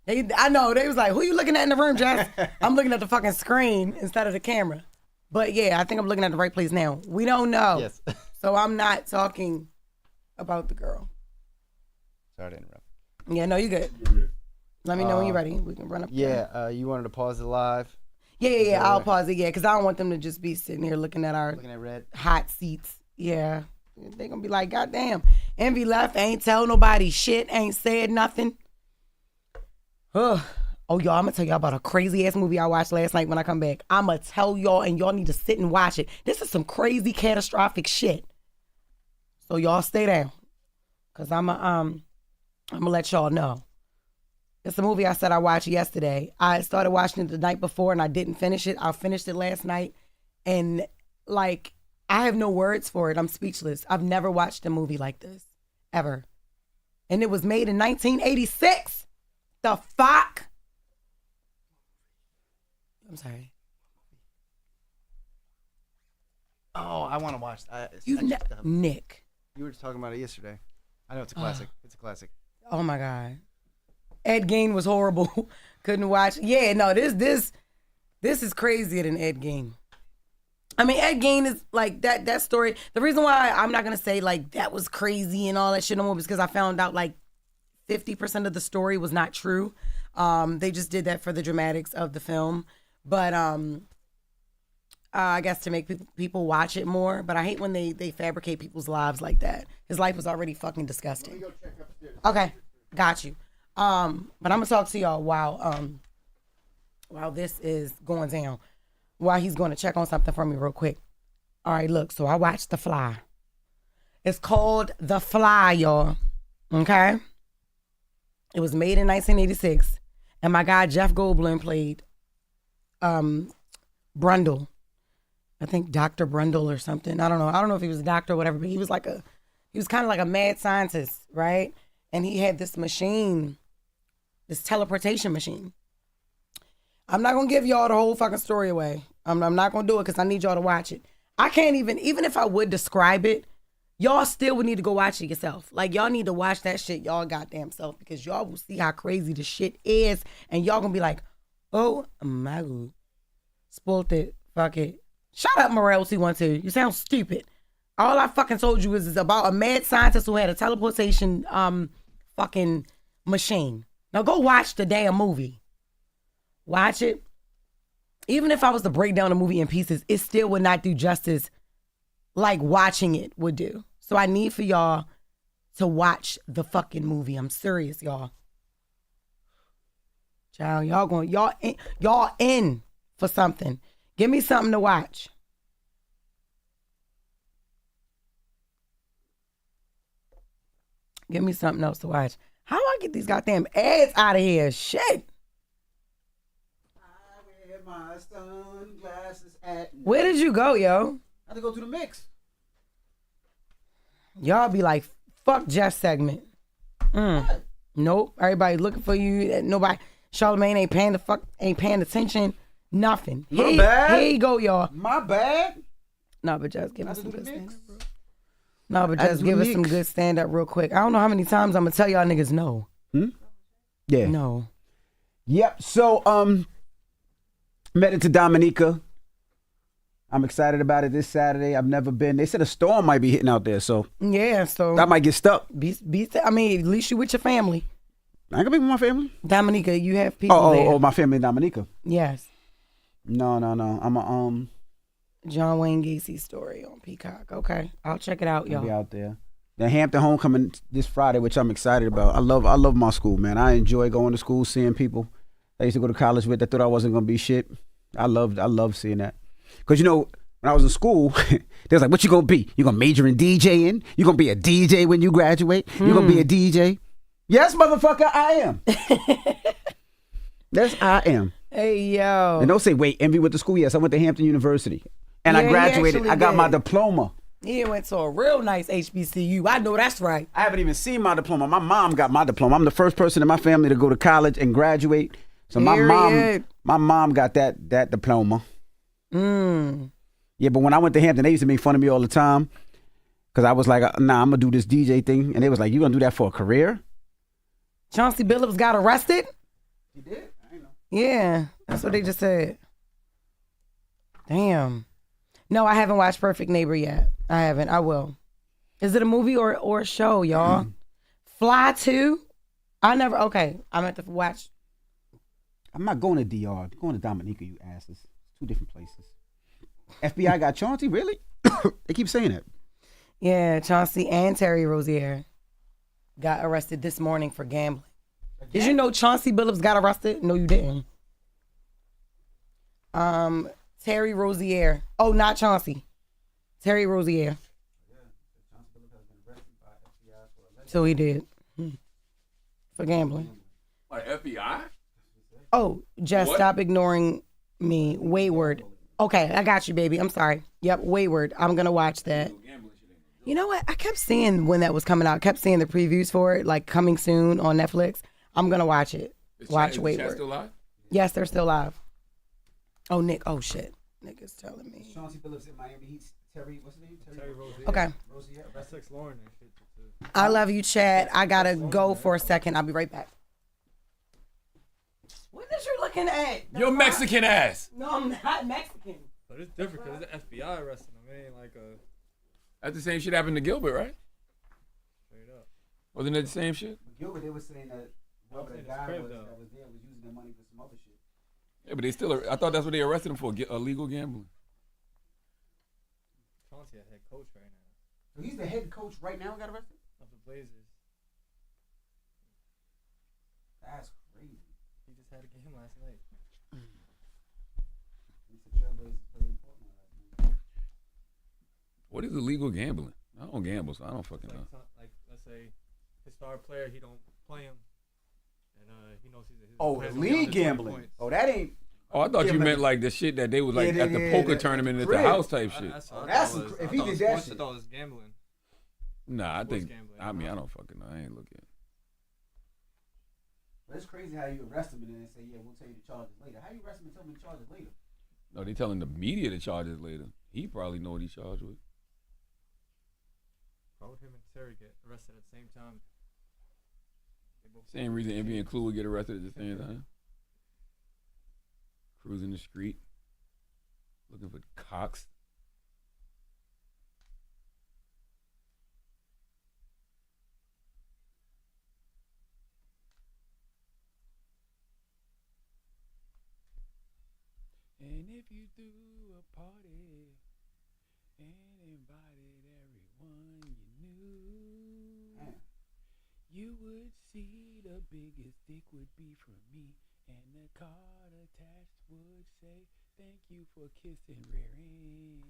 I know, they was like, who you looking at in the room, Jess? I'm looking at the fucking screen instead of the camera. But yeah, I think I'm looking at the right place now. We don't know. Yes. So I'm not talking about the girl. Sorry to interrupt. Yeah, no, you good. Let me know when you're ready. We can run up. Yeah, you wanted to pause it live? Yeah. I'll pause it. Yeah, because I don't want them to just be sitting here looking at red hot seats. Yeah. They're going to be like, goddamn, Envy left, ain't tell nobody shit, ain't said nothing. Ugh. Oh, y'all, I'm going to tell y'all about a crazy-ass movie I watched last night when I come back. I'm going to tell y'all, and y'all need to sit and watch it. This is some crazy, catastrophic shit. So y'all stay down, because I'm going to let y'all know. It's a movie I said I watched yesterday. I started watching it the night before, and I didn't finish it. I finished it last night, and, like, I have no words for it. I'm speechless. I've never watched a movie like this, ever. And it was made in 1986. The fuck? I'm sorry. Oh, I want to watch that. Nick. You were talking about it yesterday. I know it's a classic. It's a classic. Oh my God. Ed Gein was horrible. Couldn't watch. Yeah, no, this is crazier than Ed Gein. I mean, Ed Gein is like that story. The reason why I'm not gonna say like that was crazy and all that shit no more is because I found out like 50% of the story was not true. They just did that for the dramatics of the film. But I guess to make people watch it more. But I hate when they fabricate people's lives like that. His life was already fucking disgusting. Okay, got you. But I'm gonna talk to y'all while this is going down. While he's going to check on something for me real quick. All right, look. So I watched The Fly. It's called The Fly, y'all. Okay. It was made in 1986, and my guy Jeff Goldblum played Brundle. I think Dr. Brundle or something. I don't know if he was a doctor or whatever, but he was kind of like a mad scientist, right? And he had this machine, this teleportation machine. I'm not gonna give y'all the whole fucking story away. I'm not gonna do it because I need y'all to watch it. I can't even if I would describe it, y'all still would need to go watch it yourself. Like, y'all need to watch that shit y'all goddamn self, because y'all will see how crazy the shit is, and y'all gonna be like, oh my God. Spoiled it. Fuck it. Shut up, Morel C12. You sound stupid. All I fucking told you is about a mad scientist who had a teleportation fucking machine. Now go watch the damn movie. Watch it. Even if I was to break down the movie in pieces, it still would not do justice like watching it would do. So I need for y'all to watch the fucking movie. I'm serious, y'all. Child, y'all in for something. Give me something to watch. Give me something else to watch. How do I get these goddamn ads out of here? Shit. My sunglasses at night. Where did you go, yo? I had to go to the mix. Y'all be like, fuck Jeff's segment. Nope. Everybody looking for you. Nobody. Charlamagne ain't paying attention. Nothing. My bad. Here you go, y'all. My bad. No, but just give us some good stand up, bro. No, but just give us some good stand up real quick. I don't know how many times I'm gonna tell y'all niggas no. Yeah. No. Yep. So met it to Dominica. I'm excited about it this Saturday. I've never been. They said a storm might be hitting out there, so yeah, so I might get stuck. I mean, at least you with your family. I ain't gonna be with my family. Dominica, you have people there. Oh, my family in Dominica. Yes. No. I'm a John Wayne Gacy story on Peacock. Okay, I'll check it out, y'all. I'll be out there. The Hampton homecoming this Friday, which I'm excited about. I love my school, man. I enjoy going to school, seeing people I used to go to college with that thought I wasn't gonna be shit. I love seeing that. Cause when I was in school, they was like, "What you gonna be? You gonna major in DJing? You gonna be a DJ when you graduate? You gonna be a DJ?" Yes, motherfucker, I am. Yes, I am. Hey, yo. And don't say, wait, Envy went to school? Yes, I went to Hampton University. And I graduated. I got my diploma. He went to a real nice HBCU. I know that's right. I haven't even seen my diploma. My mom got my diploma. I'm the first person in my family to go to college and graduate. So my mom got that diploma. Yeah, but when I went to Hampton, they used to make fun of me all the time. Because I was like, nah, I'm going to do this DJ thing. And they was like, you going to do that for a career? Chauncey Billups got arrested? He did? I know. Yeah, that's what they just said. Damn. No, I haven't watched Perfect Neighbor yet. I haven't. I will. Is it a movie or a show, y'all? Fly 2? Okay. I'm going to have to watch. I'm not going to DR. I'm going to Dominica, you asses. 2 different places. FBI got Chauncey, really? They keep saying it. Yeah, Chauncey and Terry Rozier got arrested this morning for gambling. Did you know Chauncey Billups got arrested? No, you didn't. Terry Rozier. Oh, not Chauncey. Terry Rozier. So he did. For gambling. Like FBI? Oh, Jess, What? stop ignoring me. Wayward. Okay, I got you, baby. I'm sorry. Yep, Wayward. I'm going to watch that. You know what? I kept seeing when that was coming out. I kept seeing the previews for it, like coming soon on Netflix. I'm going to watch it. Watch Is Wayward. Chat still live? Yes, they're still live. Oh, Nick. Oh, shit. Nick is telling me. Chauncey Billups in Miami Heat. Terry, what's his name? Terry Rozier. Okay. Rozier. That's Loren and shit. Too. I love you, Chad. I got to go for a second. I'll be right back. What is you looking at? Your Mexican ass. No, I'm not Mexican. But it's different because it's the FBI arresting him. It ain't like a... That's the same shit happened to Gilbert, right? Straight up. Wasn't that the same shit? Gilbert, they were saying that whoever the guy crib, was though. that was there was using their money for some other shit. Yeah, but they still. I thought that's what they arrested him for, illegal gambling. Chauncey a head coach right now. So he's the head coach right now. Got arrested. Of the Blazers. That's crazy. He just had a game last night. What is illegal gambling? I don't gamble, so I don't fucking know. Like, let's say his star player, he don't play him, and he knows his Oh, players gonna be league under 20 gambling. points. Oh, that ain't. Oh, I thought you gambling. meant like the shit that they was like Yeah, at the yeah, poker that- tournament at the crib. house type shit. That's what I That's thought it was. if I he thought it did was that sports, shit. I thought it was gambling. Nah, I think. Gambling. I mean, I don't fucking know. I ain't looking. But it's crazy how you arrest him and then say, "Yeah, we'll tell you the charges later." How you arrest him and tell me the charges later? No, they telling the media the charges later. He probably know what he charged with. Why would him and Terry get arrested at the same time? Same reason Envy and Clue would get arrested at the same time. Cruising the street, looking for cocks. And if you threw a party and invited everyone you knew, you would see the biggest dick would be from me, and the card attached would say, "Thank you for kissing rear end."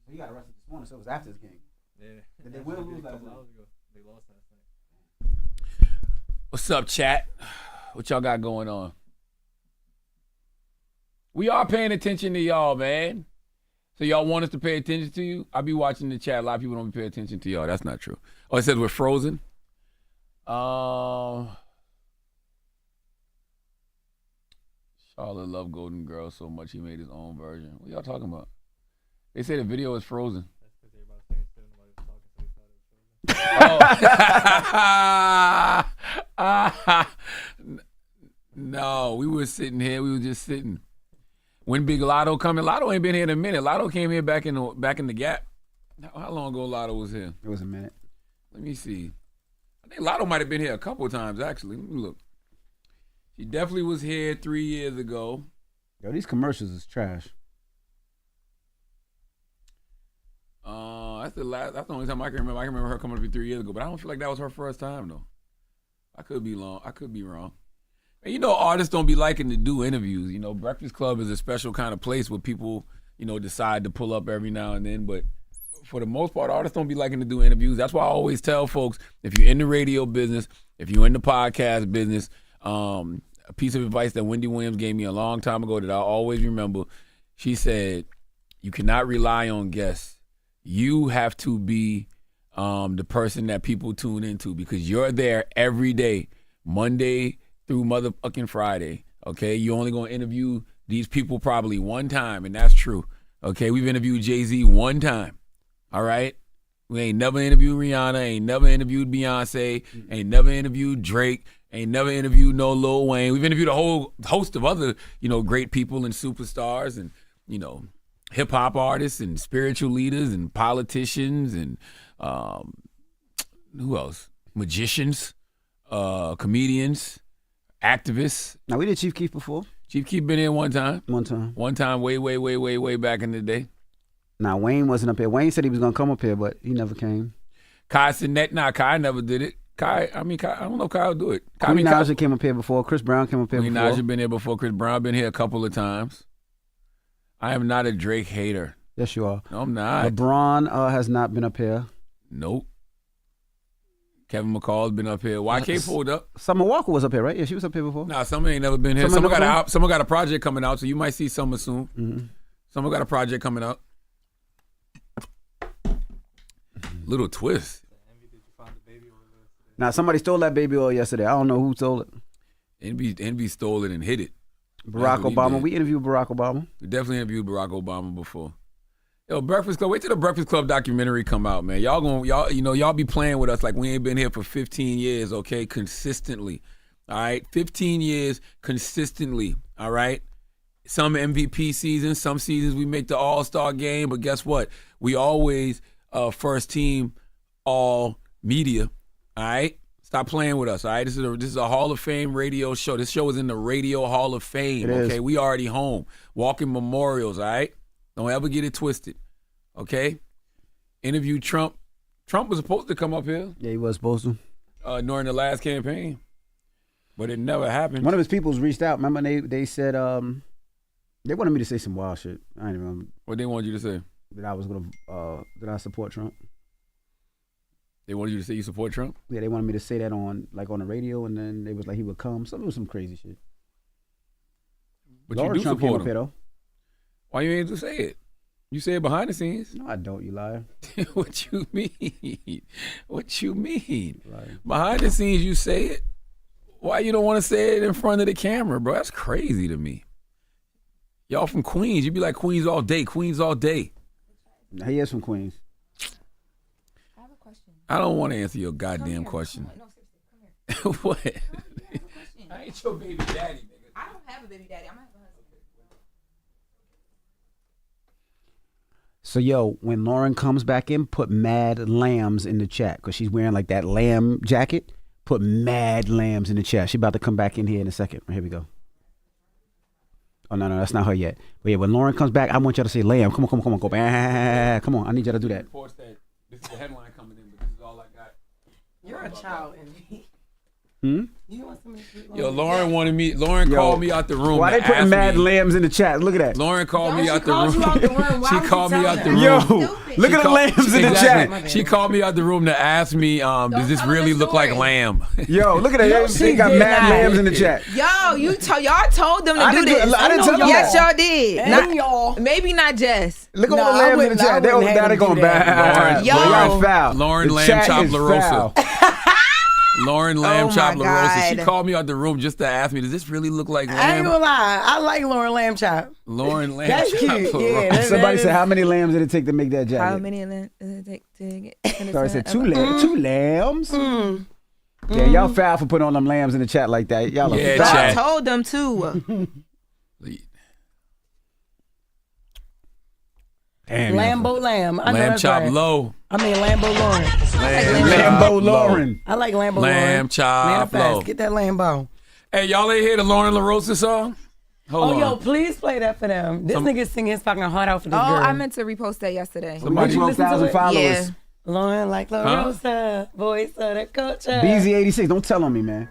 So he got arrested this morning, so it was after this game. Yeah. Did they win or lose last couple night? hours ago. They lost last night. What's up, chat? What y'all got going on? We are paying attention to y'all, man. So y'all want us to pay attention to you? I be watching the chat. A lot of people don't pay attention to y'all. That's not true. Oh, it says we're frozen. Charlotte loved Golden Girl so much he made his own version. What y'all talking about? They say the video is frozen. That's because everybody's staying still. Nobody was talking, so they thought it was frozen. No, we were sitting here. We were just sitting. When Big Lotto coming? Lotto ain't been here in a minute. Lotto came here back in the Gap. How long ago Lotto was here? It was a minute. Let me see. I think Lotto might have been here a couple of times, actually. Let me look. She definitely was here 3 years ago. Yo, these commercials is trash. That's the only time I can remember. I can remember her coming up here 3 years ago, but I don't feel like that was her first time though. I could be wrong. And you know, artists don't be liking to do interviews. You know, Breakfast Club is a special kind of place where people, you know, decide to pull up every now and then. But for the most part, artists don't be liking to do interviews. That's why I always tell folks, if you're in the radio business, if you're in the podcast business, a piece of advice that Wendy Williams gave me a long time ago that I always remember, she said, you cannot rely on guests. You have to be the person that people tune into because you're there every day, Monday through motherfucking Friday, okay? You're only going to interview these people probably one time, and that's true, okay? We've interviewed Jay-Z one time, all right? We ain't never interviewed Rihanna, ain't never interviewed Beyonce, ain't never interviewed Drake, ain't never interviewed no Lil Wayne. We've interviewed a whole host of other, you know, great people and superstars and, you know, hip-hop artists and spiritual leaders and politicians and who else? Magicians, comedians, activist. Now, we did Chief Keef before. Chief Keef been here one time. One time, way back in the day. Now, Wayne wasn't up here. Wayne said he was going to come up here, but he never came. Kai said that. Nah, Kai never did it. Kai, I don't know if Kai will do it. Queen Naja came up here before. Chris Brown came up here Queen before. Naja been here before. Chris Brown been here a couple of times. I am not a Drake hater. Yes, you are. No, I'm not. LeBron has not been up here. Nope. Kevin McCall's been up here. YK pulled up. Summer Walker was up here, right? Yeah, she was up here before. Nah, Summer ain't never been here. Summer got a project coming out, so you might see Summer soon. Mm-hmm. Summer got a project coming out. Little twist. Now, somebody stole that baby oil yesterday. I don't know who stole it. Envy stole it and hid it. Barack Obama. We interviewed Barack Obama. We definitely interviewed Barack Obama before. Yo, Breakfast Club. Wait till the Breakfast Club documentary come out, man. Y'all be playing with us like we ain't been here for 15 years, okay? Consistently. All right? 15 years consistently. All right? Some MVP seasons, some seasons we make the All-Star game, but guess what? We always first team all media. All right? Stop playing with us, all right? This is a Hall of Fame radio show. This show is in the Radio Hall of Fame, okay? We already home. Walking memorials, all right? Don't ever get it twisted, okay? Interview Trump. Trump was supposed to come up here. Yeah, he was supposed to. During the last campaign, but it never happened. One of his peoples reached out. Remember, they said they wanted me to say some wild shit. I ain't even. What they wanted you to say? That I was gonna that I support Trump. They wanted you to say you support Trump? Yeah, they wanted me to say that on the radio, and then they was like he would come. So it was some crazy shit. But Laura you do Trump support came him. up here, though. Why you ain't to say it? You say it behind the scenes. No, I don't. You liar. What you mean? What you mean? Liar. Behind the scenes, you say it. Why you don't want to say it in front of the camera, bro? That's crazy to me. Y'all from Queens. You be like Queens all day. Queens all day. He is from Queens. I have a question. I don't want to answer your goddamn question. No, seriously, come here. What? I ain't your baby daddy, nigga. I don't have a baby daddy. I'm gonna have a husband. So, yo, when Lauren comes back in, put mad lambs in the chat because she's wearing like that lamb jacket. Put mad lambs in the chat. She about to come back in here in a second. Here we go. Oh, no, that's not her yet. But yeah, when Lauren comes back, I want y'all to say lamb. Come on, go back. Come on, I need y'all to do that. This is the headline coming in, but this is all I got. You're a child, Envy. You want somebody to Yo, Lauren wanted me. Lauren called me out the room. Why they putting mad lambs in the chat? Look at that. Lauren called me out the room. She called me out the room. Yo, look at the lambs in the chat. She called me out the room to ask me, does this really look like lamb? Yo, look at that. They got mad lambs in the chat. Yo, y'all told them to do this. I didn't tell them Yes, that. y'all did. And y'all. Maybe not Jess. Look at all the lambs in the chat. They're going bad. Yo. Y'all foul. Lauren The Lamb chat Chop is LaRosa. foul. Lauren Lamb Chop my LaRosa. She God. called me out the room just to ask me, does this really look like I ain't lamb? gonna lie. I like Lauren Lamb Chop. Lauren Lamb That's Chop cute. LaRosa. Yeah, Somebody said, how many lambs did it take to make that jacket? How many does it take to get? Sorry, I said two lambs. Yeah, y'all foul for putting on them lambs in the chat like that. Y'all are Yeah, foul. chat. I told them to. Damn, Lambo Lamb. I know Lamb that's Chop right. Low. I mean Lambo Lauren. Lambo Lauren. I like Lambo Lamb Lauren. Chop Man, Low. fast. Get that Lambo. Hey, y'all ain't hear the Loren LoRosa song? Hold on. Yo, please play that for them. This nigga singing his fucking heart out for this Oh, girl. I meant to repost that yesterday. Somebody you listen to 12,000 it? followers. Yeah. Lauren like LaRosa, voice of the culture. BZ86, don't tell on me, man.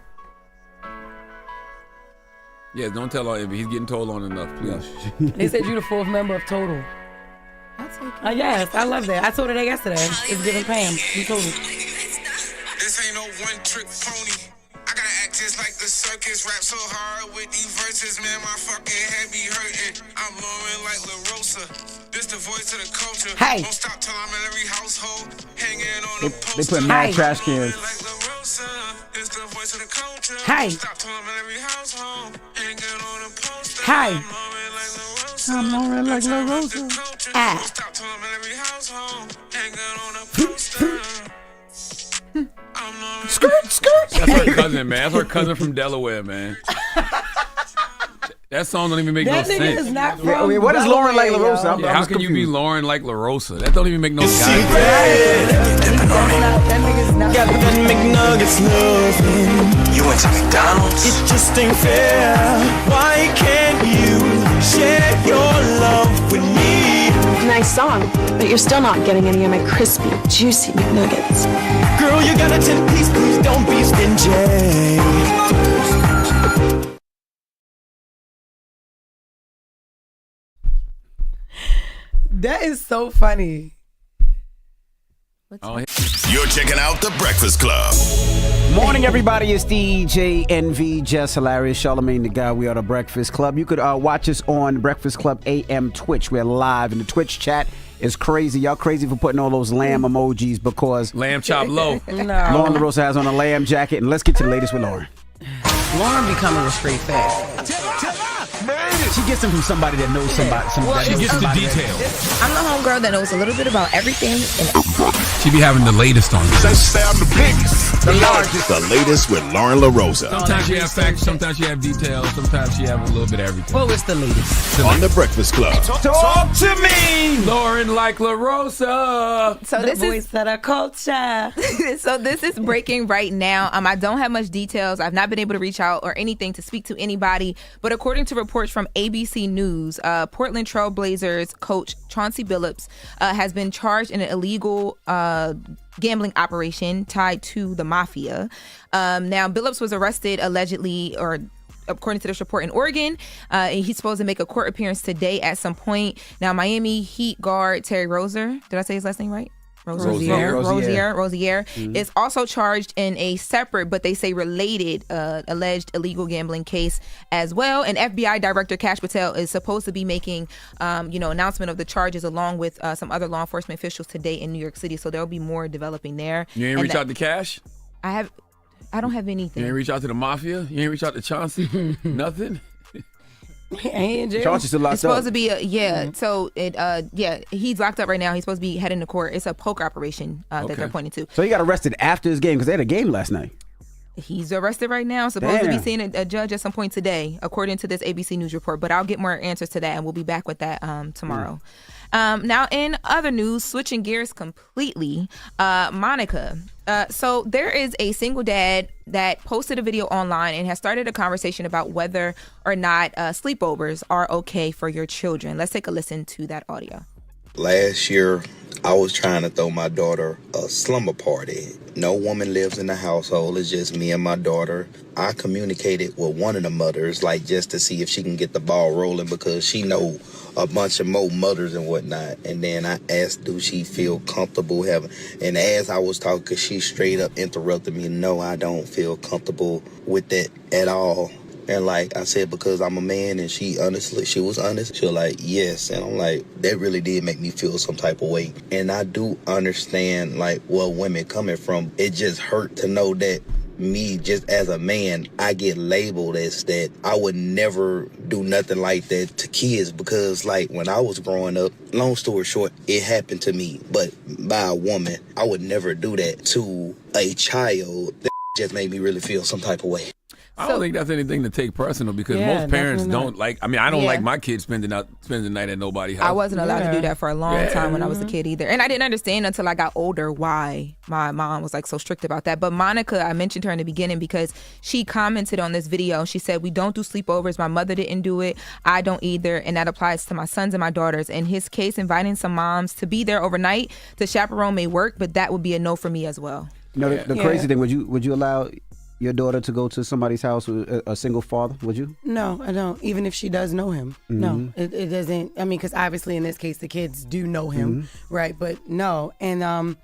Yeah, don't tell on him. He's getting told on enough, please. They said you the fourth member of Total. I'll take it. Yes, I love that. I told her that yesterday. It's giving Pam. You Total. This ain't no one trick pony. I gotta act just like the circus. Rap so hard with these verses, man. My fucking head be hurting. I'm Loren like LoRosa. This the voice of the culture. Hey. Don't stop till I'm in every household. Hanging on They the poster. put mad Hey. trash cans. Like LoRosa. This the voice of the culture. Hey. Stop till I'm in every household. Hanging on the poster. Hey. I'm Loren like LoRosa. Ah. Stop till I'm in every household. Hanging on a poster. Skirt. That's her cousin, man. That's her cousin from Delaware, man. That song don't even make That no nigga sense. is not from I mean, what is Loren like LoRosa? Yeah, how can you be Loren like LoRosa? That don't even make no sense. That nigga's not. Got them McNuggets loving. You went to McDonald's? It just ain't fair. Why can't you share your love with me? Nice song, but you're still not getting any of my crispy, juicy McNuggets. Girl, you got a 10-piece, please don't be stingy. That is so funny. You're checking out The Breakfast Club. Morning, everybody. It's DJ NV, Jess Hilarious, Charlamagne the Guy. We are The Breakfast Club. You could watch us on Breakfast Club AM Twitch. We're live in the Twitch chat. It's crazy. Y'all crazy for putting all those lamb emojis because Lamb chop low. No. Loren LoRosa has on a lamb jacket. And let's get to the latest with Loren. Loren becoming a straight fat. She gets them from somebody that knows somebody. She gets the details. I'm the homegirl that knows a little bit about everything. She be having the latest on you. They say I'm the biggest, the largest. The latest with Loren LoRosa. Sometimes she have facts, sometimes she have details, sometimes she have a little bit of everything. What was the latest? On The Breakfast Club. Talk to me, Loren like LoRosa. So The this voice of the culture. So this is breaking right now. I don't have much details. I've not been able to reach out or anything to speak to anybody. But according to reports from ABC News, Portland Trail Blazers coach Chauncey Billups has been charged in an illegal gambling operation tied to the mafia. Now, Billups was arrested allegedly, or according to this report, in Oregon. He's supposed to make a court appearance today at some point. Now, Miami Heat guard Terry Rozier, did I say his last name right? Rozier is also charged in a separate, but they say related, alleged illegal gambling case as well. And FBI Director Kash Patel is supposed to be making, announcement of the charges along with some other law enforcement officials today in New York City. So there'll be more developing there. You ain't reach out to Cash? I don't have anything. You ain't reach out to the mafia? You ain't reach out to Chauncey? Nothing? Chauncey's still locked it's supposed up. to be so he's locked up right now. He's supposed to be heading to court. It's a poker operation that they're pointing to. So he got arrested after his game because they had a game last night. He's arrested right now, supposed to be seeing a judge at some point today, according to this ABC News report. But I'll get more answers to that, and we'll be back with that tomorrow. Now, in other news, switching gears completely, Monica. So there is a single dad that posted a video online and has started a conversation about whether or not sleepovers are okay for your children. Let's take a listen to that audio. Last year, I was trying to throw my daughter a slumber party. No woman lives in the household. It's just me and my daughter. I communicated with one of the mothers, just to see if she can get the ball rolling because she know a bunch of more mothers and whatnot. And then I asked, do she feel comfortable having... And as I was talking, because she straight up interrupted me, no, I don't feel comfortable with that at all. And I said, because I'm a man, and she was honest. She was like, yes. And I'm like, that really did make me feel some type of way. And I do understand, where women coming from. It just hurt to know that me, just as a man, I get labeled as that. I would never do nothing like that to kids because, when I was growing up, long story short, it happened to me. But by a woman, I would never do that to a child. That just made me really feel some type of way. I don't think that's anything to take personal because most parents don't like. I mean, I don't like my kids spending the night at nobody's house. I wasn't allowed to do that for a long time when I was a kid either, and I didn't understand until I got older why my mom was so strict about that. But Monica, I mentioned her in the beginning because she commented on this video. She said, "We don't do sleepovers. My mother didn't do it. I don't either, and that applies to my sons and my daughters." In his case, inviting some moms to be there overnight to chaperone may work, but that would be a no for me as well. The crazy thing, would you allow your daughter to go to somebody's house with a single father? Would you? No, I don't. Even if she does know him. Mm-hmm. No, it doesn't. I mean, because obviously in this case, the kids do know him, right? But no. And I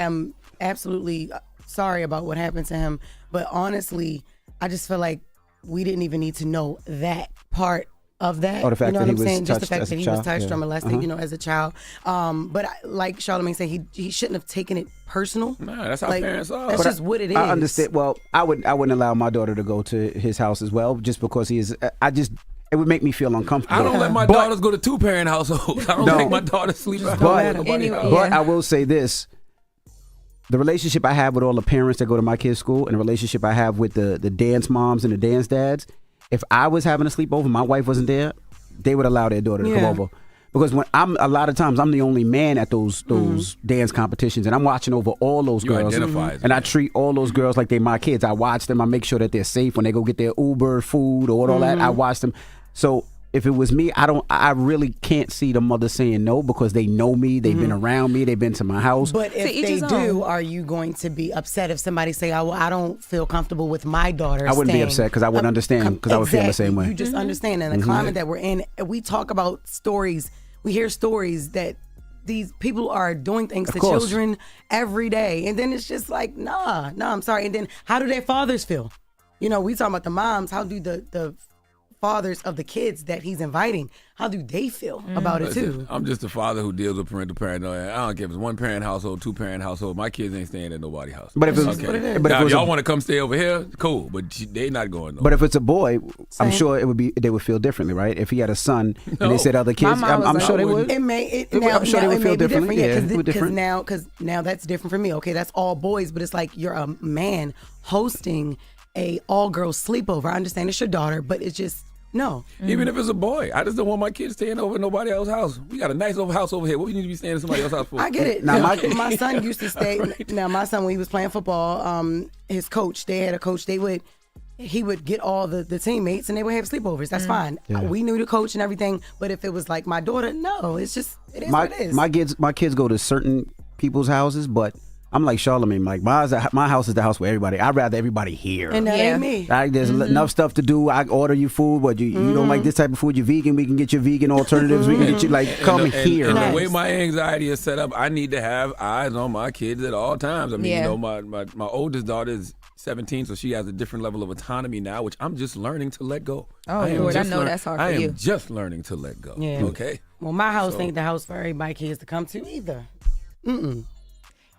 am absolutely sorry about what happened to him. But honestly, I just feel like we didn't even need to know that part of that. Oh, the fact that he was saying? Just the touched fact that he was touched or molested, as a child. But like Charlamagne said, he shouldn't have taken it personal. No, that's how parents are. That's just what it is. I understand. Well, I wouldn't allow my daughter to go to his house as well, just because he is. It would make me feel uncomfortable. I don't let my daughters go to two-parent households. I don't make my daughter sleep at home. But I will say this. The relationship I have with all the parents that go to my kids' school and the relationship I have with the dance moms and the dance dads, if I was having a sleepover, my wife wasn't there, they would allow their daughter to come over. Because when a lot of times I'm the only man at those dance competitions, and I'm watching over all those girls. And I treat all those girls like they're my kids. I watch them. I make sure that they're safe when they go get their Uber food or all that. I watch them. So if it was me, I really can't see the mother saying no, because they know me. They've been around me. They've been to my house. But if they do, are you going to be upset if somebody say, I don't feel comfortable with my daughter? I wouldn't be upset because I wouldn't understand, because I would feel the same way. You just understand. In the climate that we're in, we talk about stories. We hear stories that these people are doing things to children every day. And then it's just like, nah, I'm sorry. And then how do their fathers feel? We talking about the moms. How do the fathers of the kids that he's inviting, how do they feel about it too? I'm just a father who deals with parental paranoia. I don't care if it's 1-parent household, 2-parent household. My kids ain't staying at nobody's house. But if it's now, if y'all want to come stay over here, cool. But they not going nowhere. But if it's a boy, I'm sure they would feel differently, right? If he had a son and they said other kids, I'm sure they would. I'm sure they would feel differently. Because now that's different for me. Okay, that's all boys, but it's like you're a man hosting a all-girls sleepover. I understand it's your daughter, but it's just no. Even if it's a boy, I just don't want my kids staying over at nobody else's house. We got a nice old house over here. What do you need to be staying at somebody else's house for? I get it. Now, my son used to stay. Now, my son, when he was playing football, his coach, they had a coach. He would get all the teammates and they would have sleepovers. That's fine. Yeah. We knew the coach and everything. But if it was like my daughter, no. It is what it is. My kids go to certain people's houses, but I'm like Charlamagne. Like my house is the house for everybody. I'd rather everybody here. And that ain't me. There's enough stuff to do. I order you food, but you don't like this type of food. You're vegan. We can get you vegan alternatives. We can get you come here. And the way my anxiety is set up, I need to have eyes on my kids at all times. I mean, my oldest daughter is 17, so she has a different level of autonomy now, which I'm just learning to let go. Oh, Lord, I know that's hard for you. I am just learning to let go. Yeah. Okay. Well, my house ain't the house for everybody kids to come to either.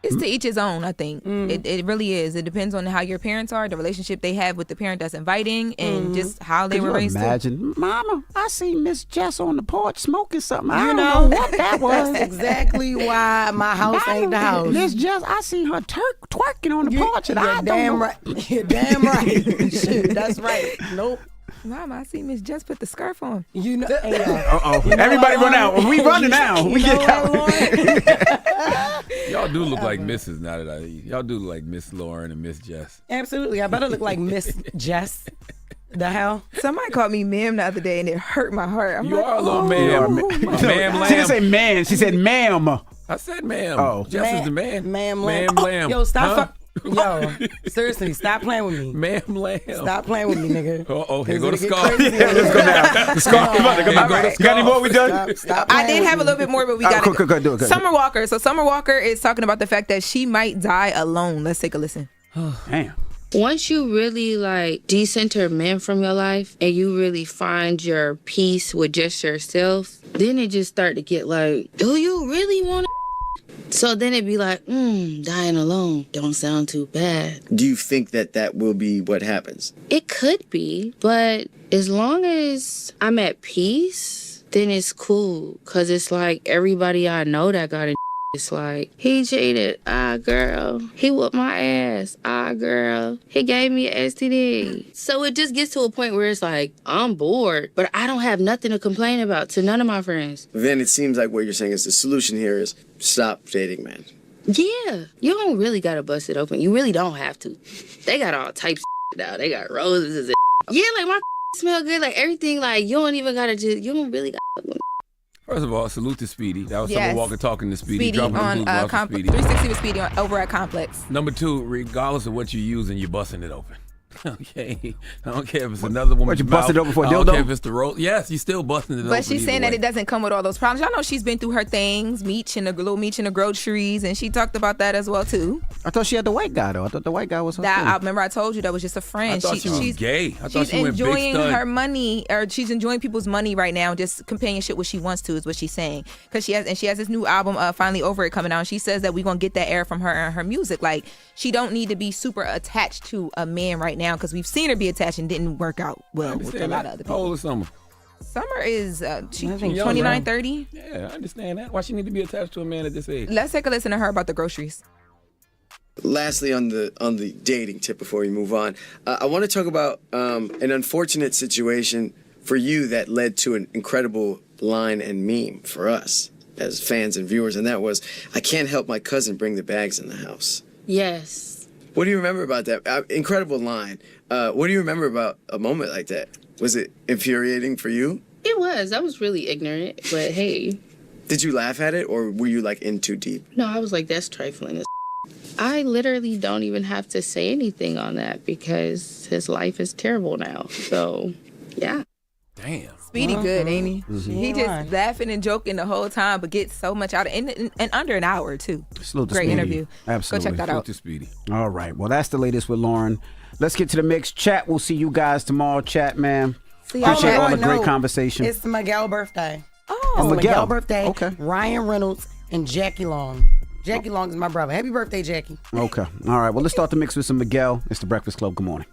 It's to each his own, I think. It really is. It depends on how your parents are, the relationship they have with the parent that's inviting, and just how they were raised. Imagine, Mama, I see Miss Jess on the porch smoking something. I don't know what that was. That's exactly why my house ain't the house. Miss Jess, I see her twerking on the porch, and I damn right. You're damn right. Shit, that's right. Nope. Mama, I see Miss Jess put the scarf on. Everybody run out. We running now. We get out. Y'all do look like Mrs. Now that y'all do look like Miss Loren and Miss Jess. Absolutely. I better look like Miss Jess. The hell? Somebody called me ma'am the other day and it hurt my heart. You are a little ma'am. Ma'am lamb. She didn't say man. She said ma'am. I said ma'am. Oh. Jess is the man. Ma'am lamb. Lamb. Yo, stop. Yo, seriously, stop playing with me. Ma'am lamb. Stop playing with me, nigga. Here go the scarf. Let's go now. The scarf. You got any more? We done? Stop I did have a little bit more, but we got it. Do it. Summer Walker. So Summer Walker is talking about the fact that she might die alone. Let's take a listen. Damn. Once you really decenter men from your life and you really find your peace with just yourself, then it just start to get do you really want to? So then it'd be dying alone don't sound too bad. Do you think that will be what happens? It could be, but as long as I'm at peace, then it's cool. Because it's everybody I know that got it's he cheated, girl. He whooped my ass, girl. He gave me an STD. So it just gets to a point where it's I'm bored, but I don't have nothing to complain about to none of my friends. Then it seems like what you're saying is the solution here is stop dating men. Yeah, you don't really gotta bust it open. You really don't have to. They got all types of now. They got roses and yeah, my smell good, everything. You don't even gotta you don't really gotta. First of all, salute to Speedy. That was Summer Walker talking to Speedy. Speedy on Speedy. 360 with Speedy over at Complex. Number 2, regardless of what you're using, you're busting it open. Okay, I don't care if it's another woman's What, you busted it open for a dildo? I don't care if it's the roll. Yes, you still busting it open. But she's saying that it doesn't come with all those problems. Y'all know she's been through her things, little meech in the groceries, and she talked about that as well too. I thought she had the white guy though. I thought the white guy was her I remember I told you that was just a friend. I thought she was gay. I thought she's she went big enjoying stud. her money, or she's enjoying people's money right now. Just companionship, what she wants to is what she's saying. Because she has this new album, Finally Over It, coming out. And she says that we're gonna get that air from her and her music. She don't need to be super attached to a man right now because we've seen her be attached and didn't work out well with a lot of other people. How old is Summer? Summer is 29, 30. Yeah, I understand that. Why she need to be attached to a man at this age? Let's take a listen to her about the groceries. Lastly, on the dating tip before we move on, I want to talk about an unfortunate situation for you that led to an incredible line and meme for us as fans and viewers, and that was, I can't help my cousin bring the bags in the house. Yes. What do you remember about that? Incredible line. What do you remember about a moment like that? Was it infuriating for you? It was. I was really ignorant, but hey. Did you laugh at it, or were you like in too deep? No, I was like, that's trifling as I literally don't even have to say anything on that because his life is terrible now. So, yeah. Damn. Speedy good, ain't he? Mm-hmm. He just laughing and joking the whole time, but gets so much out of it in under an hour, too. Salute to Great Speedy. interview. Absolutely. Go check that out. Salute to Speedy. All right. Well, that's the latest with Loren. Let's get to the mix. Chat, we'll see you guys tomorrow. Chat, man. See y'all. Appreciate all the No, great conversation. It's Miguel's birthday. Oh, It's Miguel. Miguel's birthday. Okay. Ryan Reynolds and Jackie Long. Jackie Long is my brother. Happy birthday, Jackie. Okay. All right. Well, let's start the mix with some Miguel. It's the Breakfast Club. Good morning.